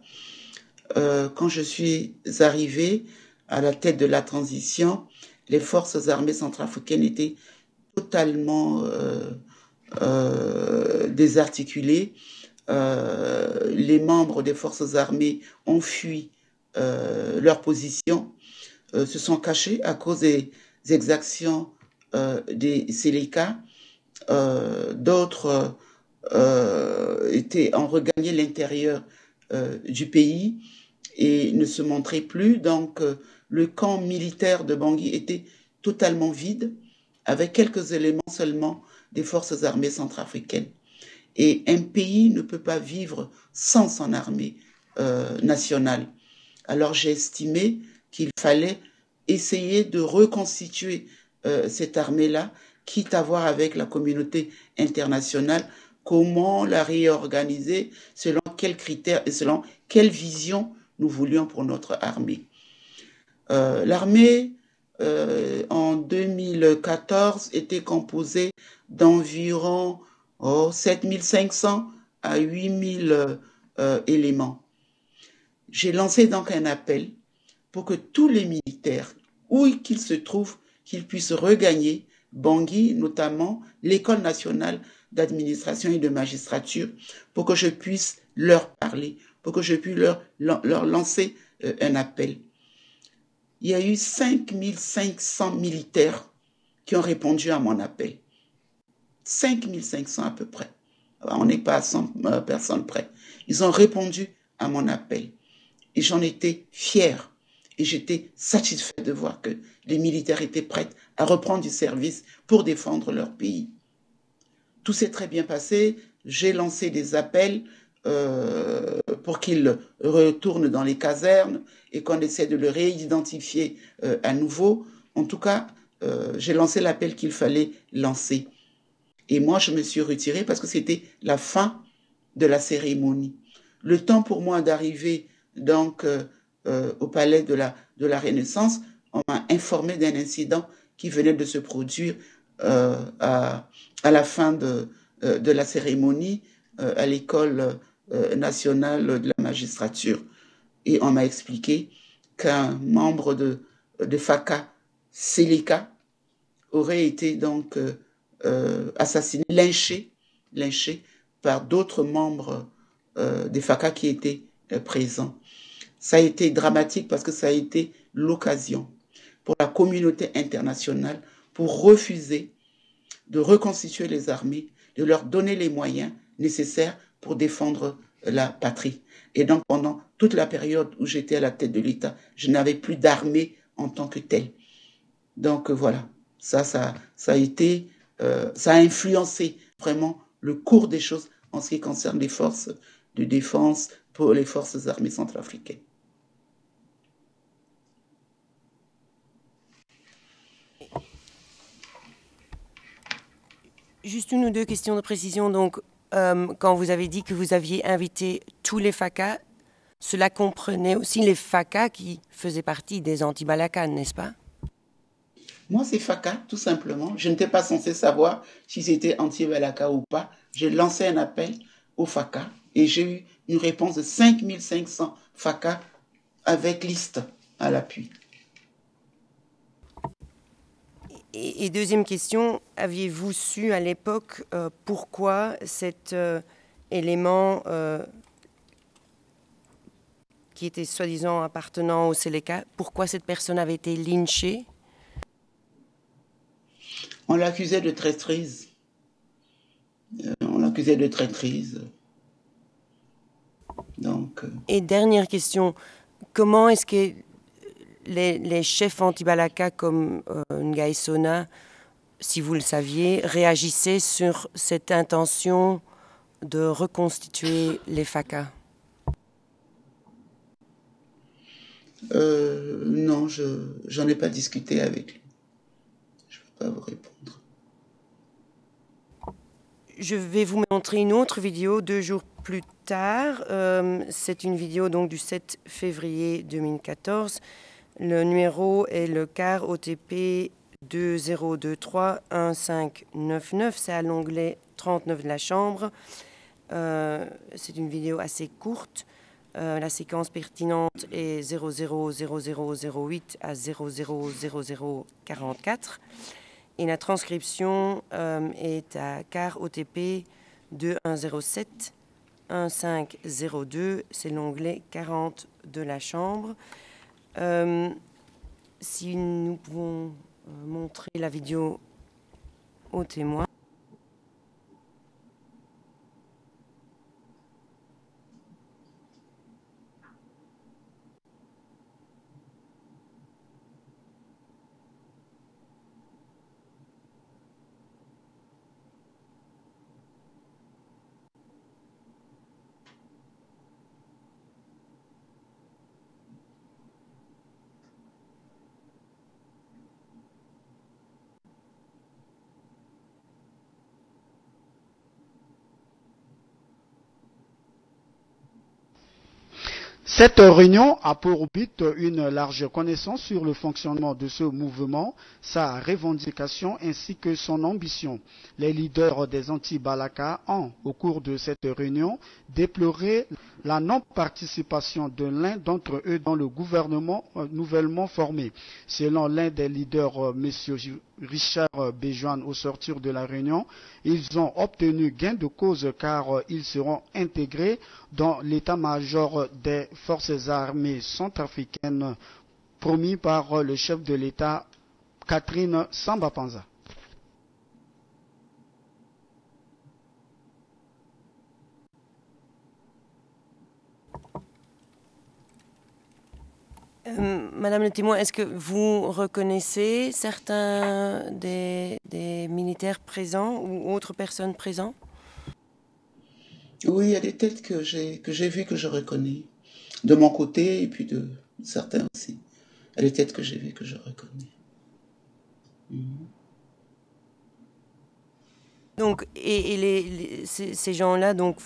Quand je suis arrivée à la tête de la transition, les forces armées centrafricaines étaient totalement désarticulées. Les membres des forces armées ont fui leur position, se sont cachés à cause des exactions des Séléka. D'autres ont regagné l'intérieur du pays et ne se montraient plus. Donc, le camp militaire de Bangui était totalement vide, avec quelques éléments seulement des forces armées centrafricaines. Et un pays ne peut pas vivre sans son armée nationale. Alors j'ai estimé qu'il fallait essayer de reconstituer cette armée-là, quitte à voir avec la communauté internationale comment la réorganiser, selon quels critères et selon quelle vision nous voulions pour notre armée. L'armée, en 2014, était composée d'environ 7500 à 8000 éléments. J'ai lancé donc un appel pour que tous les militaires, où qu'ils se trouvent, qu'ils puissent regagner Bangui, notamment l'École nationale d'administration et de magistrature, pour que je puisse leur parler, pour que je puisse leur lancer un appel. Il y a eu 5500 militaires qui ont répondu à mon appel. 5500 à peu près. On n'est pas à 100 personnes près. Ils ont répondu à mon appel. Et j'en étais fier. Et j'étais satisfait de voir que les militaires étaient prêts à reprendre du service pour défendre leur pays. Tout s'est très bien passé. J'ai lancé des appels pour qu'ils retournent dans les casernes et qu'on essaie de le réidentifier à nouveau. En tout cas, j'ai lancé l'appel qu'il fallait lancer. Et moi, je me suis retiré parce que c'était la fin de la cérémonie. Le temps pour moi d'arriver donc au palais de la Renaissance, on m'a informé d'un incident qui venait de se produire à la fin de la cérémonie à l'école nationale de la magistrature. Et on m'a expliqué qu'un membre de FACA, Séléka, aurait été donc assassiné, lynché par d'autres membres des FACA qui étaient présents. Ça a été dramatique parce que ça a été l'occasion pour la communauté internationale pour refuser de reconstituer les armées, de leur donner les moyens nécessaires pour défendre la patrie. Et donc, pendant toute la période où j'étais à la tête de l'État, je n'avais plus d'armée en tant que telle. Donc, voilà. Ça a influencé vraiment le cours des choses en ce qui concerne les forces de défense pour les forces armées centrafricaines. Juste une ou deux questions de précision. Donc, quand vous avez dit que vous aviez invité tous les FACA, cela comprenait aussi les FACA qui faisaient partie des anti-Balaka, n'est-ce pas? Moi, c'est FACA, tout simplement. Je n'étais pas censé savoir si c'était anti-Balaka ou pas. J'ai lancé un appel aux FACA et j'ai eu une réponse de 5500 FACA avec liste à l'appui. Et deuxième question, aviez-vous su à l'époque pourquoi cet élément qui était soi-disant appartenant au Séléka, pourquoi cette personne avait été lynchée? On l'accusait de traîtrise. Donc, Et dernière question, comment est-ce que les chefs anti-Balaka comme Nguy Sona, si vous le saviez, réagissaient sur cette intention de reconstituer les FACA? Non, j'en ai pas discuté avec lui. Je ne peux pas vous répondre. Je vais vous montrer une autre vidéo 2 jours plus tard. C'est une vidéo donc du 7 février 2014. Le numéro est le CAR OTP 20231599. C'est à l'onglet 39 de la Chambre. C'est une vidéo assez courte. La séquence pertinente est 000008 à 000044. Et la transcription est à CAR OTP 2107 1502. C'est l'onglet 40 de la Chambre. Si nous pouvons montrer la vidéo aux témoins. Cette réunion a pour but une large connaissance sur le fonctionnement de ce mouvement, sa revendication ainsi que son ambition. Les leaders des anti-Balaka ont, au cours de cette réunion, déploré la non-participation de l'un d'entre eux dans le gouvernement nouvellement formé. Selon l'un des leaders, M. Richard Béjoine, au sortir de la réunion, ils ont obtenu gain de cause car ils seront intégrés dans l'état-major des forces armées centrafricaines promis par le chef de l'État, Catherine Samba-Panza. Madame le témoin, est-ce que vous reconnaissez certains des militaires présents ou autres personnes présentes? Oui, il y a des têtes que j'ai vues, que je reconnais. De mon côté et puis de certains aussi. Il y a des têtes que j'ai vues, que je reconnais. Donc, ces gens-là, donc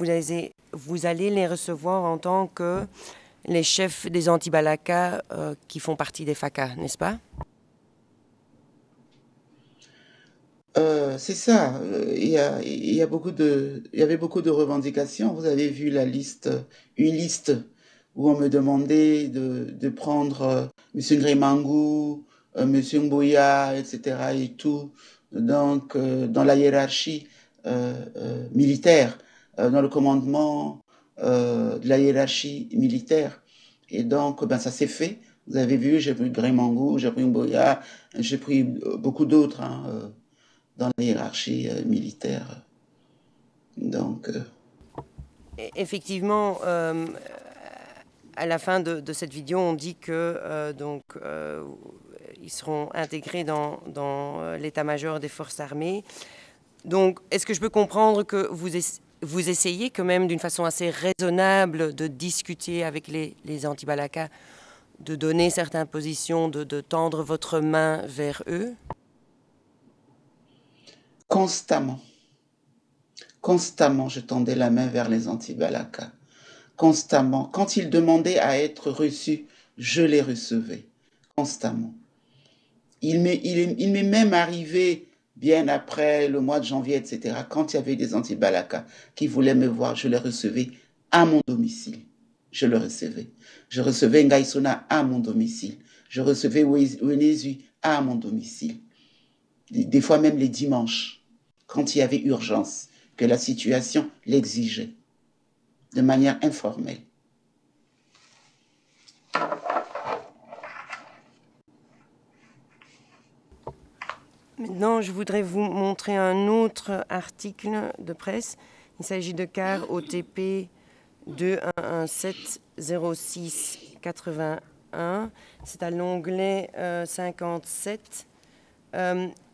vous allez les recevoir en tant que les chefs des anti-Balaka qui font partie des FACA, n'est-ce pas? C'est ça. Il y avait beaucoup de revendications. Vous avez vu une liste où on me demandait de prendre M. Ngremangu, M. Mboya, etc. et tout, donc dans la hiérarchie militaire, dans le commandement de la hiérarchie militaire. Et donc, ça s'est fait. Vous avez vu, j'ai pris Ngremangu, j'ai pris Mboya, j'ai pris beaucoup d'autres dans la hiérarchie militaire. Donc, effectivement, à la fin de cette vidéo, on dit que ils seront intégrés dans l'état-major des forces armées. Donc, est-ce que je peux comprendre que vous essayez quand même d'une façon assez raisonnable de discuter avec les anti-Balaka, de donner certaines positions, de tendre votre main vers eux? Constamment, je tendais la main vers les anti-Balaka. Constamment. Quand ils demandaient à être reçus, je les recevais. Constamment. Il m'est même arrivé, bien après le mois de janvier, etc., quand il y avait des anti-Balaka qui voulaient me voir, je les recevais à mon domicile. Je le recevais. Je recevais Ngaïsona à mon domicile. Je recevais Wenezu à mon domicile. Des fois même les dimanches, quand il y avait urgence, que la situation l'exigeait, de manière informelle. Maintenant, je voudrais vous montrer un autre article de presse. Il s'agit de CAR OTP 21170681. C'est à l'onglet 57.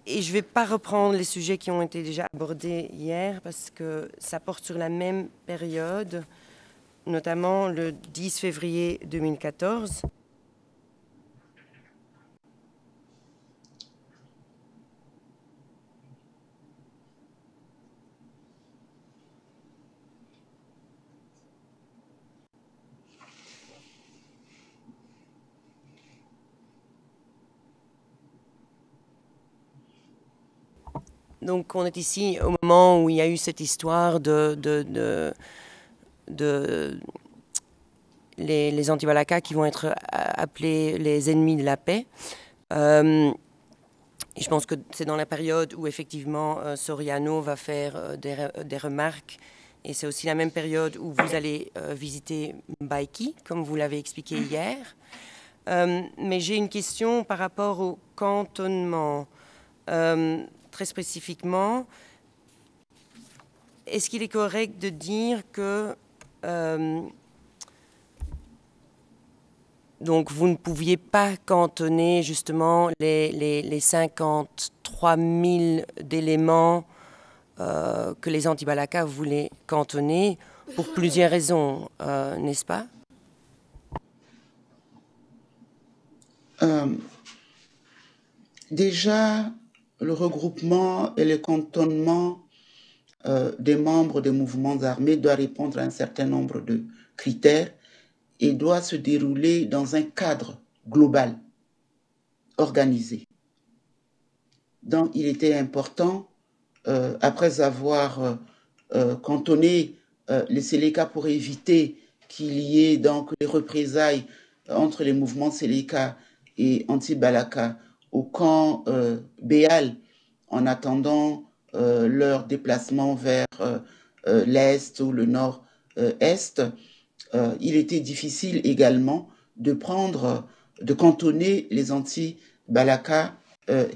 Et je ne vais pas reprendre les sujets qui ont été déjà abordés hier parce que ça porte sur la même période, notamment le 10 février 2014. Donc, on est ici au moment où il y a eu cette histoire les anti-Balaka qui vont être appelés les ennemis de la paix. Et je pense que c'est dans la période où effectivement Soriano va faire des remarques. Et c'est aussi la même période où vous allez visiter Mbaïki, comme vous l'avez expliqué hier. Mais j'ai une question par rapport au cantonnement. Très spécifiquement, est-ce qu'il est correct de dire que donc vous ne pouviez pas cantonner justement les 53 000 d'éléments que les anti-Balaka voulaient cantonner pour plusieurs raisons, n'est-ce pas? Déjà, le regroupement et le cantonnement des membres des mouvements armés doit répondre à un certain nombre de critères et doit se dérouler dans un cadre global, organisé. Donc, il était important, après avoir cantonné les Séléka pour éviter qu'il y ait donc des représailles entre les mouvements Séléka et anti-Balaka au camp Béal, en attendant leur déplacement vers l'Est ou le Nord-Est, il était difficile également de cantonner les anti-Balaka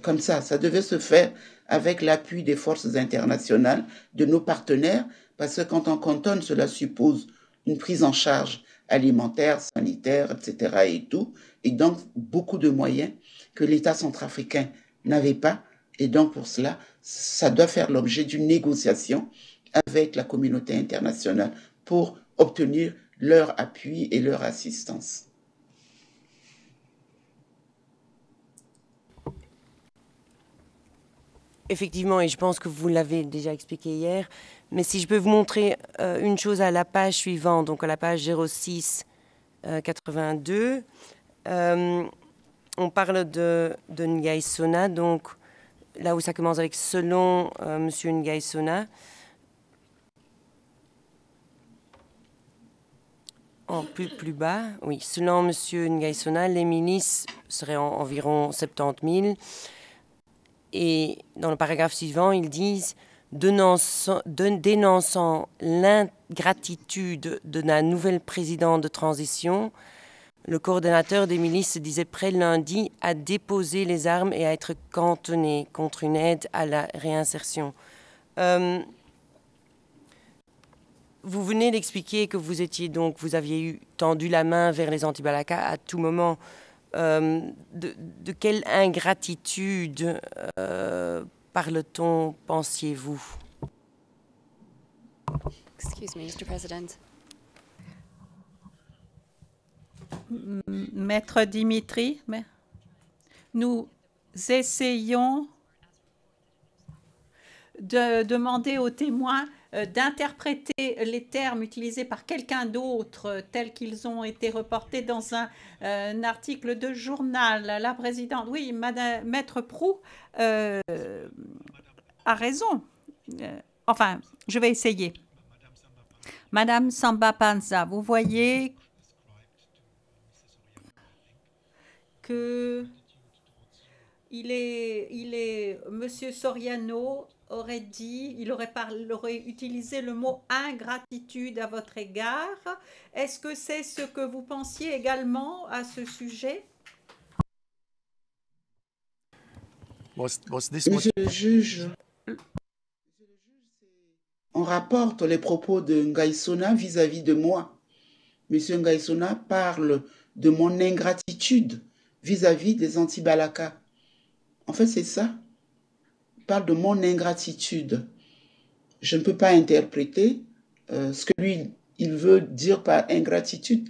comme ça. Ça devait se faire avec l'appui des forces internationales, de nos partenaires, parce que quand on cantonne, cela suppose une prise en charge alimentaire, sanitaire, etc. et tout, et donc beaucoup de moyens que l'État centrafricain n'avait pas. Et donc pour cela, ça doit faire l'objet d'une négociation avec la communauté internationale pour obtenir leur appui et leur assistance. Effectivement, et je pense que vous l'avez déjà expliqué hier, mais si je peux vous montrer une chose à la page suivante, donc à la page 06 82, on parle de Nguy Sona, donc là où ça commence avec selon M. Nguy Sona. En plus bas, oui, selon M. Nguy Sona, les milices seraient environ 70 000. Et dans le paragraphe suivant, ils disent dénonçant l'ingratitude de la nouvelle présidente de transition, le coordonnateur des milices se disait prêt lundi à déposer les armes et à être cantonné contre une aide à la réinsertion. Vous venez d'expliquer que vous aviez tendu la main vers les anti-Balaka à tout moment. De quelle ingratitude parle-t-on, pensiez-vous? Excuse me, Mr. President. Maître Dimitri, nous essayons de demander aux témoins d'interpréter les termes utilisés par quelqu'un d'autre tels qu'ils ont été reportés dans un article de journal. La présidente, oui, Maître Prou a raison. Enfin, je vais essayer. Madame Samba Panza, vous voyez que Monsieur Soriano il aurait utilisé le mot ingratitude à votre égard. Est-ce que c'est ce que vous pensiez également à ce sujet? Monsieur le juge, on rapporte les propos de Nguy Sona vis-à-vis de moi. Monsieur Nguy Sona parle de mon ingratitude vis-à-vis des anti-Balaka. En fait, c'est ça. Il parle de mon ingratitude. Je ne peux pas interpréter ce que lui, il veut dire par ingratitude.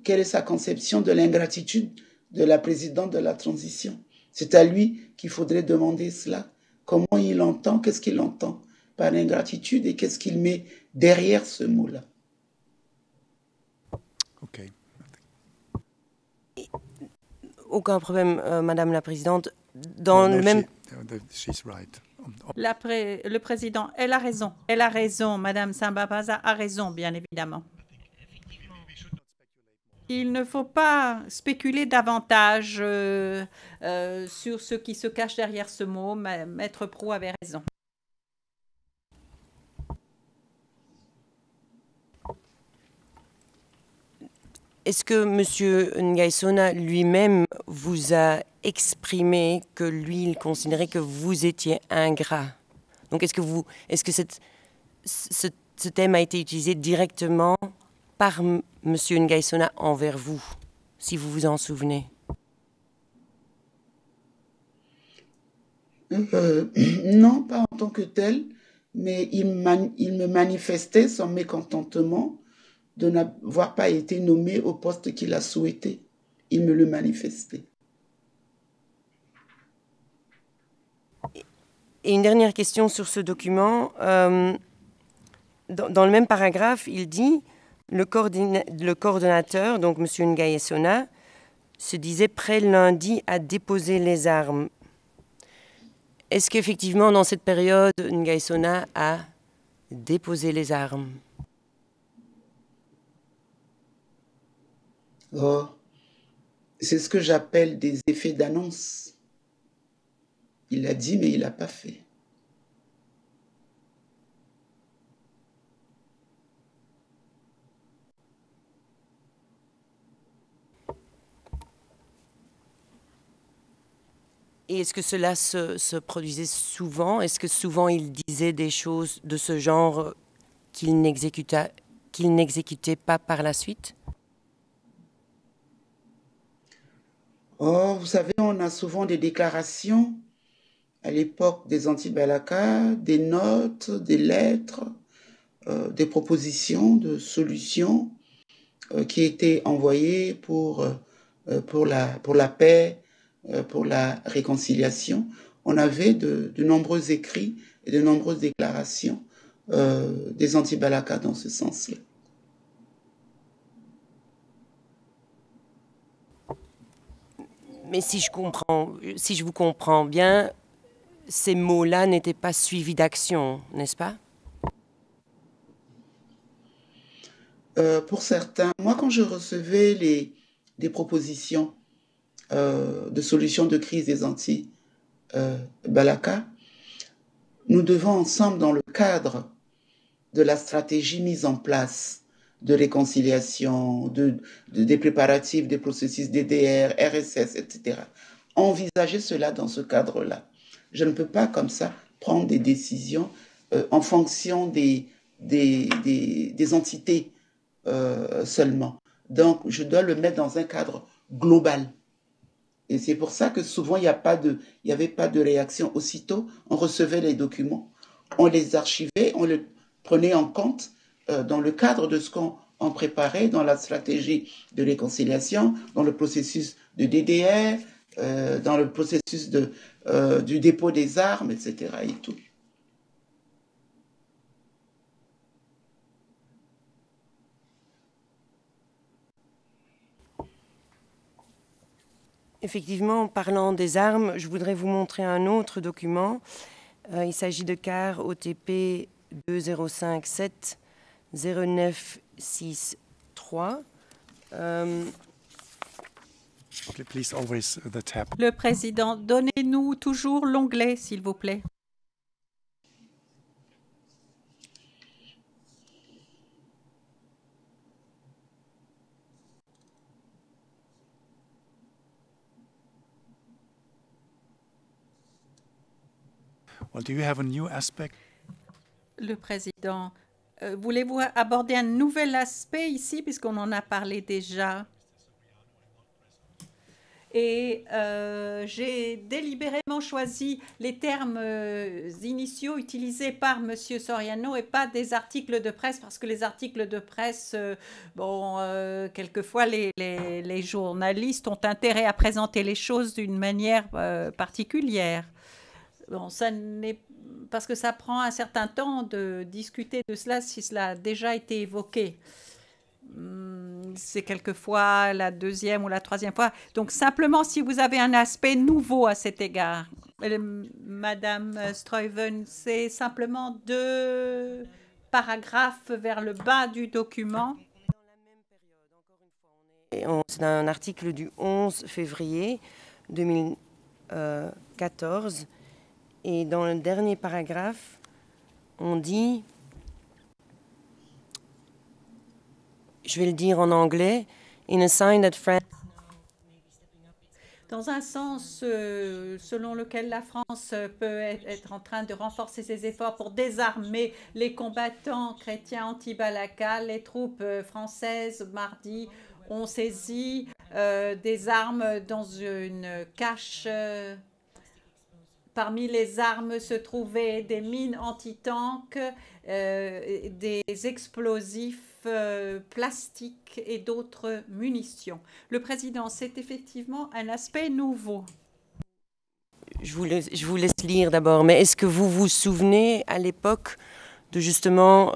Quelle est sa conception de l'ingratitude de la présidente de la transition? C'est à lui qu'il faudrait demander cela. Comment il entend, qu'est-ce qu'il entend par ingratitude et qu'est-ce qu'il met derrière ce mot-là? OK. Aucun problème, Madame la Présidente. Dans le même... She's right. Le président, elle a raison. Elle a raison. Madame Samba Panza a raison, bien évidemment. Il ne faut pas spéculer davantage sur ce qui se cache derrière ce mot. Maître Pro avait raison. Est-ce que M. Ngaïsona lui-même vous a exprimé que lui, il considérait que vous étiez ingrat? Donc, est-ce que ce thème a été utilisé directement par M. Ngaïsona envers vous, si vous vous en souvenez? Non, pas en tant que tel, mais il me manifestait son mécontentement de n'avoir pas été nommé au poste qu'il a souhaité. Il me le manifestait. Et une dernière question sur ce document. Dans le même paragraphe, il dit le coordonnateur, donc M. Ngaïsona, se disait prêt lundi à déposer les armes. Est-ce qu'effectivement, dans cette période, Ngaïsona a déposé les armes? Oh, c'est ce que j'appelle des effets d'annonce. Il l'a dit, mais il l'a pas fait. Et est-ce que cela se produisait souvent? Est-ce que souvent il disait des choses de ce genre qu'il n'exécutait pas par la suite? Oh, vous savez, on a souvent des déclarations à l'époque des anti-Balaka, des notes, des lettres, des propositions de solutions qui étaient envoyées pour la paix, pour la réconciliation. On avait de nombreux écrits et de nombreuses déclarations des anti-Balaka dans ce sens-là. Mais si je vous comprends bien, ces mots-là n'étaient pas suivis d'action, n'est-ce pas? Pour certains, moi quand je recevais des propositions de solutions de crise des anti-Balaka, nous devons ensemble, dans le cadre de la stratégie mise en place de réconciliation, des préparatifs, des processus DDR, RSS, etc., envisager cela dans ce cadre-là. Je ne peux pas comme ça prendre des décisions en fonction des entités seulement. Donc, je dois le mettre dans un cadre global. Et c'est pour ça que souvent, il n'y avait pas de réaction. Aussitôt, on recevait les documents, on les archivait, on les prenait en compte dans le cadre de ce qu'on préparait dans la stratégie de réconciliation, dans le processus de DDR, dans le processus du dépôt des armes, etc. et tout. Effectivement, en parlant des armes, je voudrais vous montrer un autre document. Il s'agit de CAR OTP 2057 0963. Please always the tab. Le président, donnez-nous toujours l'onglet, s'il vous plaît. Well, do you have a new aspect? Le président, voulez-vous aborder un nouvel aspect ici, puisqu'on en a parlé déjà? Et j'ai délibérément choisi les termes initiaux utilisés par M. Soriano et pas des articles de presse, parce que les articles de presse, quelquefois les journalistes ont intérêt à présenter les choses d'une manière particulière. Bon, ça n'est parce que ça prend un certain temps de discuter de cela si cela a déjà été évoqué. C'est quelquefois la deuxième ou la troisième fois. Donc, simplement, si vous avez un aspect nouveau à cet égard. Madame Struyven, c'est simplement 2 paragraphes vers le bas du document. On est dans la même période. Encore une fois, c'est un article du 11 février 2014. Et dans le dernier paragraphe, on dit, je vais le dire en anglais, in a sign that France... Dans un sens selon lequel la France peut être en train de renforcer ses efforts pour désarmer les combattants chrétiens anti-Balaka, les troupes françaises, mardi, ont saisi des armes dans une cache. Parmi les armes se trouvaient des mines anti-tank, des explosifs plastiques et d'autres munitions. Le président, c'est effectivement un aspect nouveau. Je vous laisse lire d'abord, mais est-ce que vous vous souvenez à l'époque de justement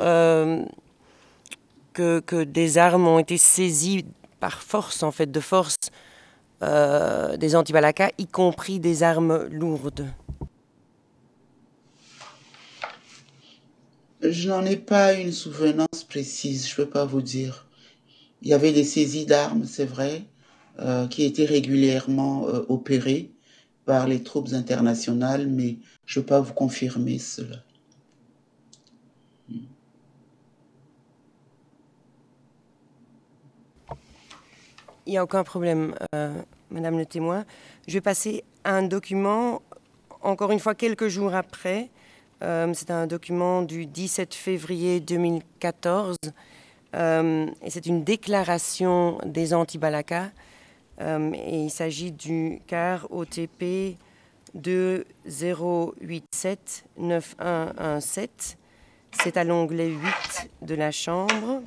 que des armes ont été saisies par force, en fait, de force des anti-Balaka, y compris des armes lourdes? Je n'en ai pas une souvenance précise, je ne peux pas vous dire. Il y avait des saisies d'armes, c'est vrai, qui étaient régulièrement opérées par les troupes internationales, mais je ne peux pas vous confirmer cela. Il n'y a aucun problème, Madame le témoin. Je vais passer à un document, encore une fois, quelques jours après. C'est un document du 17 février 2014 et c'est une déclaration des anti-Balaka et il s'agit du CAR OTP 2087-9117. C'est à l'onglet 8 de la Chambre.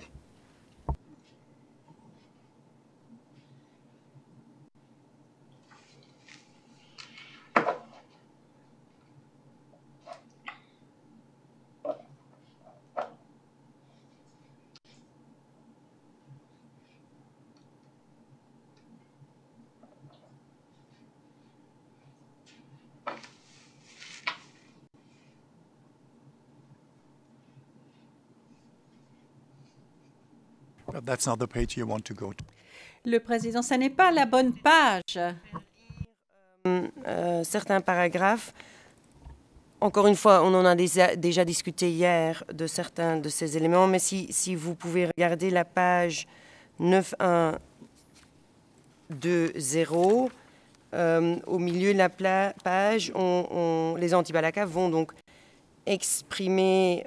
But that's not the page you want to go to. Le président, ce n'est pas la bonne page. Certains paragraphes, encore une fois, on en a déjà discuté hier de certains de ces éléments, mais si vous pouvez regarder la page 9120, au milieu de la page, les anti-Balaka vont donc exprimer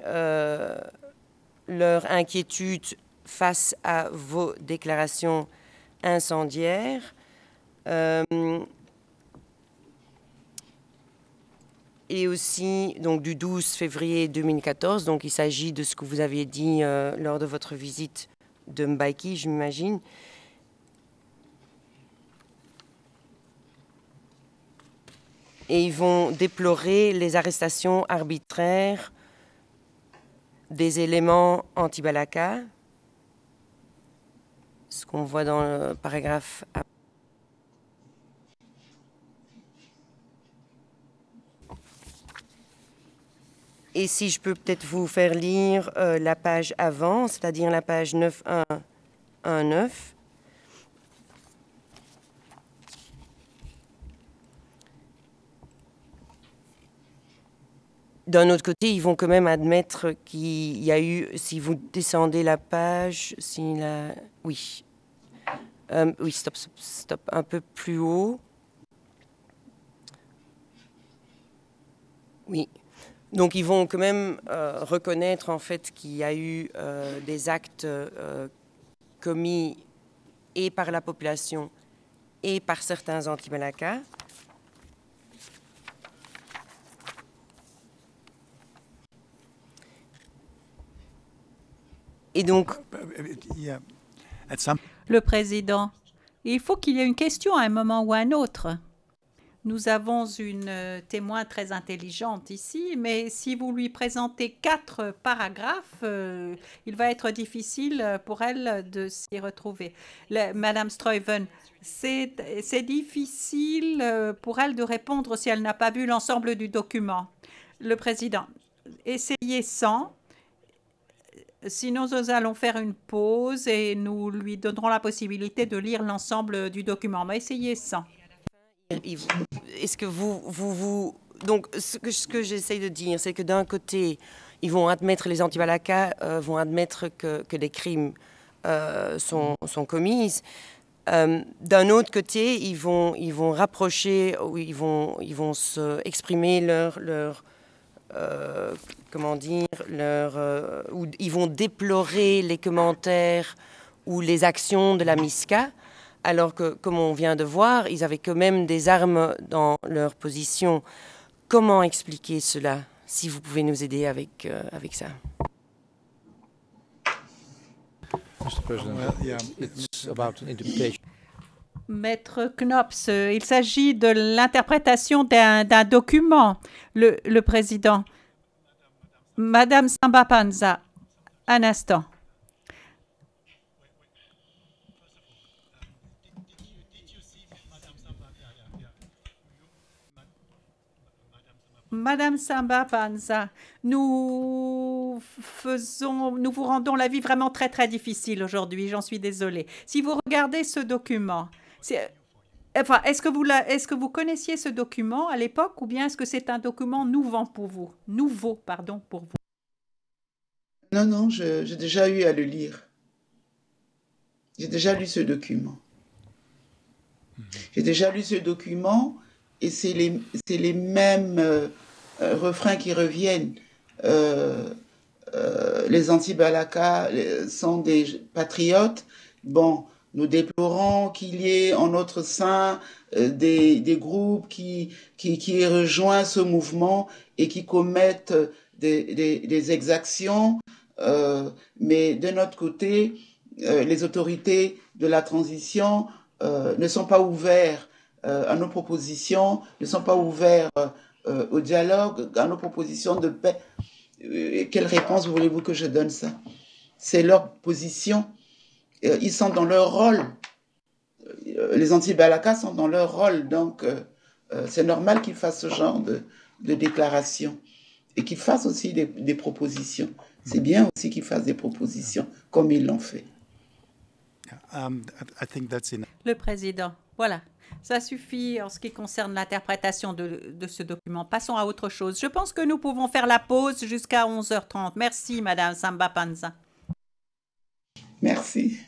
leur inquiétude face à vos déclarations incendiaires. Et aussi donc, du 12 février 2014, donc il s'agit de ce que vous aviez dit lors de votre visite de Mbaïki, j'imagine. Et ils vont déplorer les arrestations arbitraires des éléments anti-Balaka, ce qu'on voit dans le paragraphe. Et si je peux peut-être vous faire lire la page avant, c'est-à-dire la page 9119. D'un autre côté, ils vont quand même admettre qu'il y a eu, si vous descendez la page, oui, stop, un peu plus haut. Oui. Donc, ils vont quand même reconnaître en fait qu'il y a eu des actes commis et par la population et par certains anti-Balaka. Et donc, le président, il faut qu'il y ait une question à un moment ou à un autre. Nous avons une témoin très intelligente ici, mais si vous lui présentez 4 paragraphes, il va être difficile pour elle de s'y retrouver. Madame Struyven, c'est difficile pour elle de répondre si elle n'a pas vu l'ensemble du document. Le président, essayez sans. Sinon, nous allons faire une pause et nous lui donnerons la possibilité de lire l'ensemble du document. On va essayer ça. Est-ce que Donc, ce que j'essaye de dire, c'est que d'un côté, ils vont admettre, les anti-Balaka vont admettre que des crimes sont commis. D'un autre côté, ils vont rapprocher, ou ils vont exprimer comment dire, ou ils vont déplorer les commentaires ou les actions de la MISCA, alors que, comme on vient de voir, ils avaient quand même des armes dans leur position. Comment expliquer cela, si vous pouvez nous aider avec ça? Mr. President, it's about an interpretation. Maître Knops, il s'agit de l'interprétation d'un document, le président. Madame Samba Panza, un instant. Madame Samba Panza, nous vous rendons la vie vraiment très très difficile aujourd'hui, j'en suis désolée. Si vous regardez ce document, est-ce que vous connaissiez ce document à l'époque ou bien est-ce que c'est un document nouveau pour vous? Non, j'ai déjà eu à le lire. J'ai déjà lu ce document. J'ai déjà lu ce document et c'est les mêmes refrains qui reviennent. Les anti-Balaka sont des patriotes. Bon, nous déplorons qu'il y ait en notre sein des groupes qui rejoignent ce mouvement et qui commettent des exactions. Mais de notre côté, les autorités de la transition ne sont pas ouverts à nos propositions, ne sont pas ouverts au dialogue, à nos propositions de paix. Quelle réponse voulez-vous que je donne ça? C'est leur position. Ils sont dans leur rôle. Les anti-Balaka sont dans leur rôle. Donc, c'est normal qu'ils fassent ce genre de déclaration et qu'ils fassent aussi des propositions. C'est bien aussi qu'ils fassent des propositions comme ils l'ont fait. I think that's enough. Le président, voilà. Ça suffit en ce qui concerne l'interprétation de ce document. Passons à autre chose. Je pense que nous pouvons faire la pause jusqu'à 11h30. Merci, Madame Samba Panza. Merci.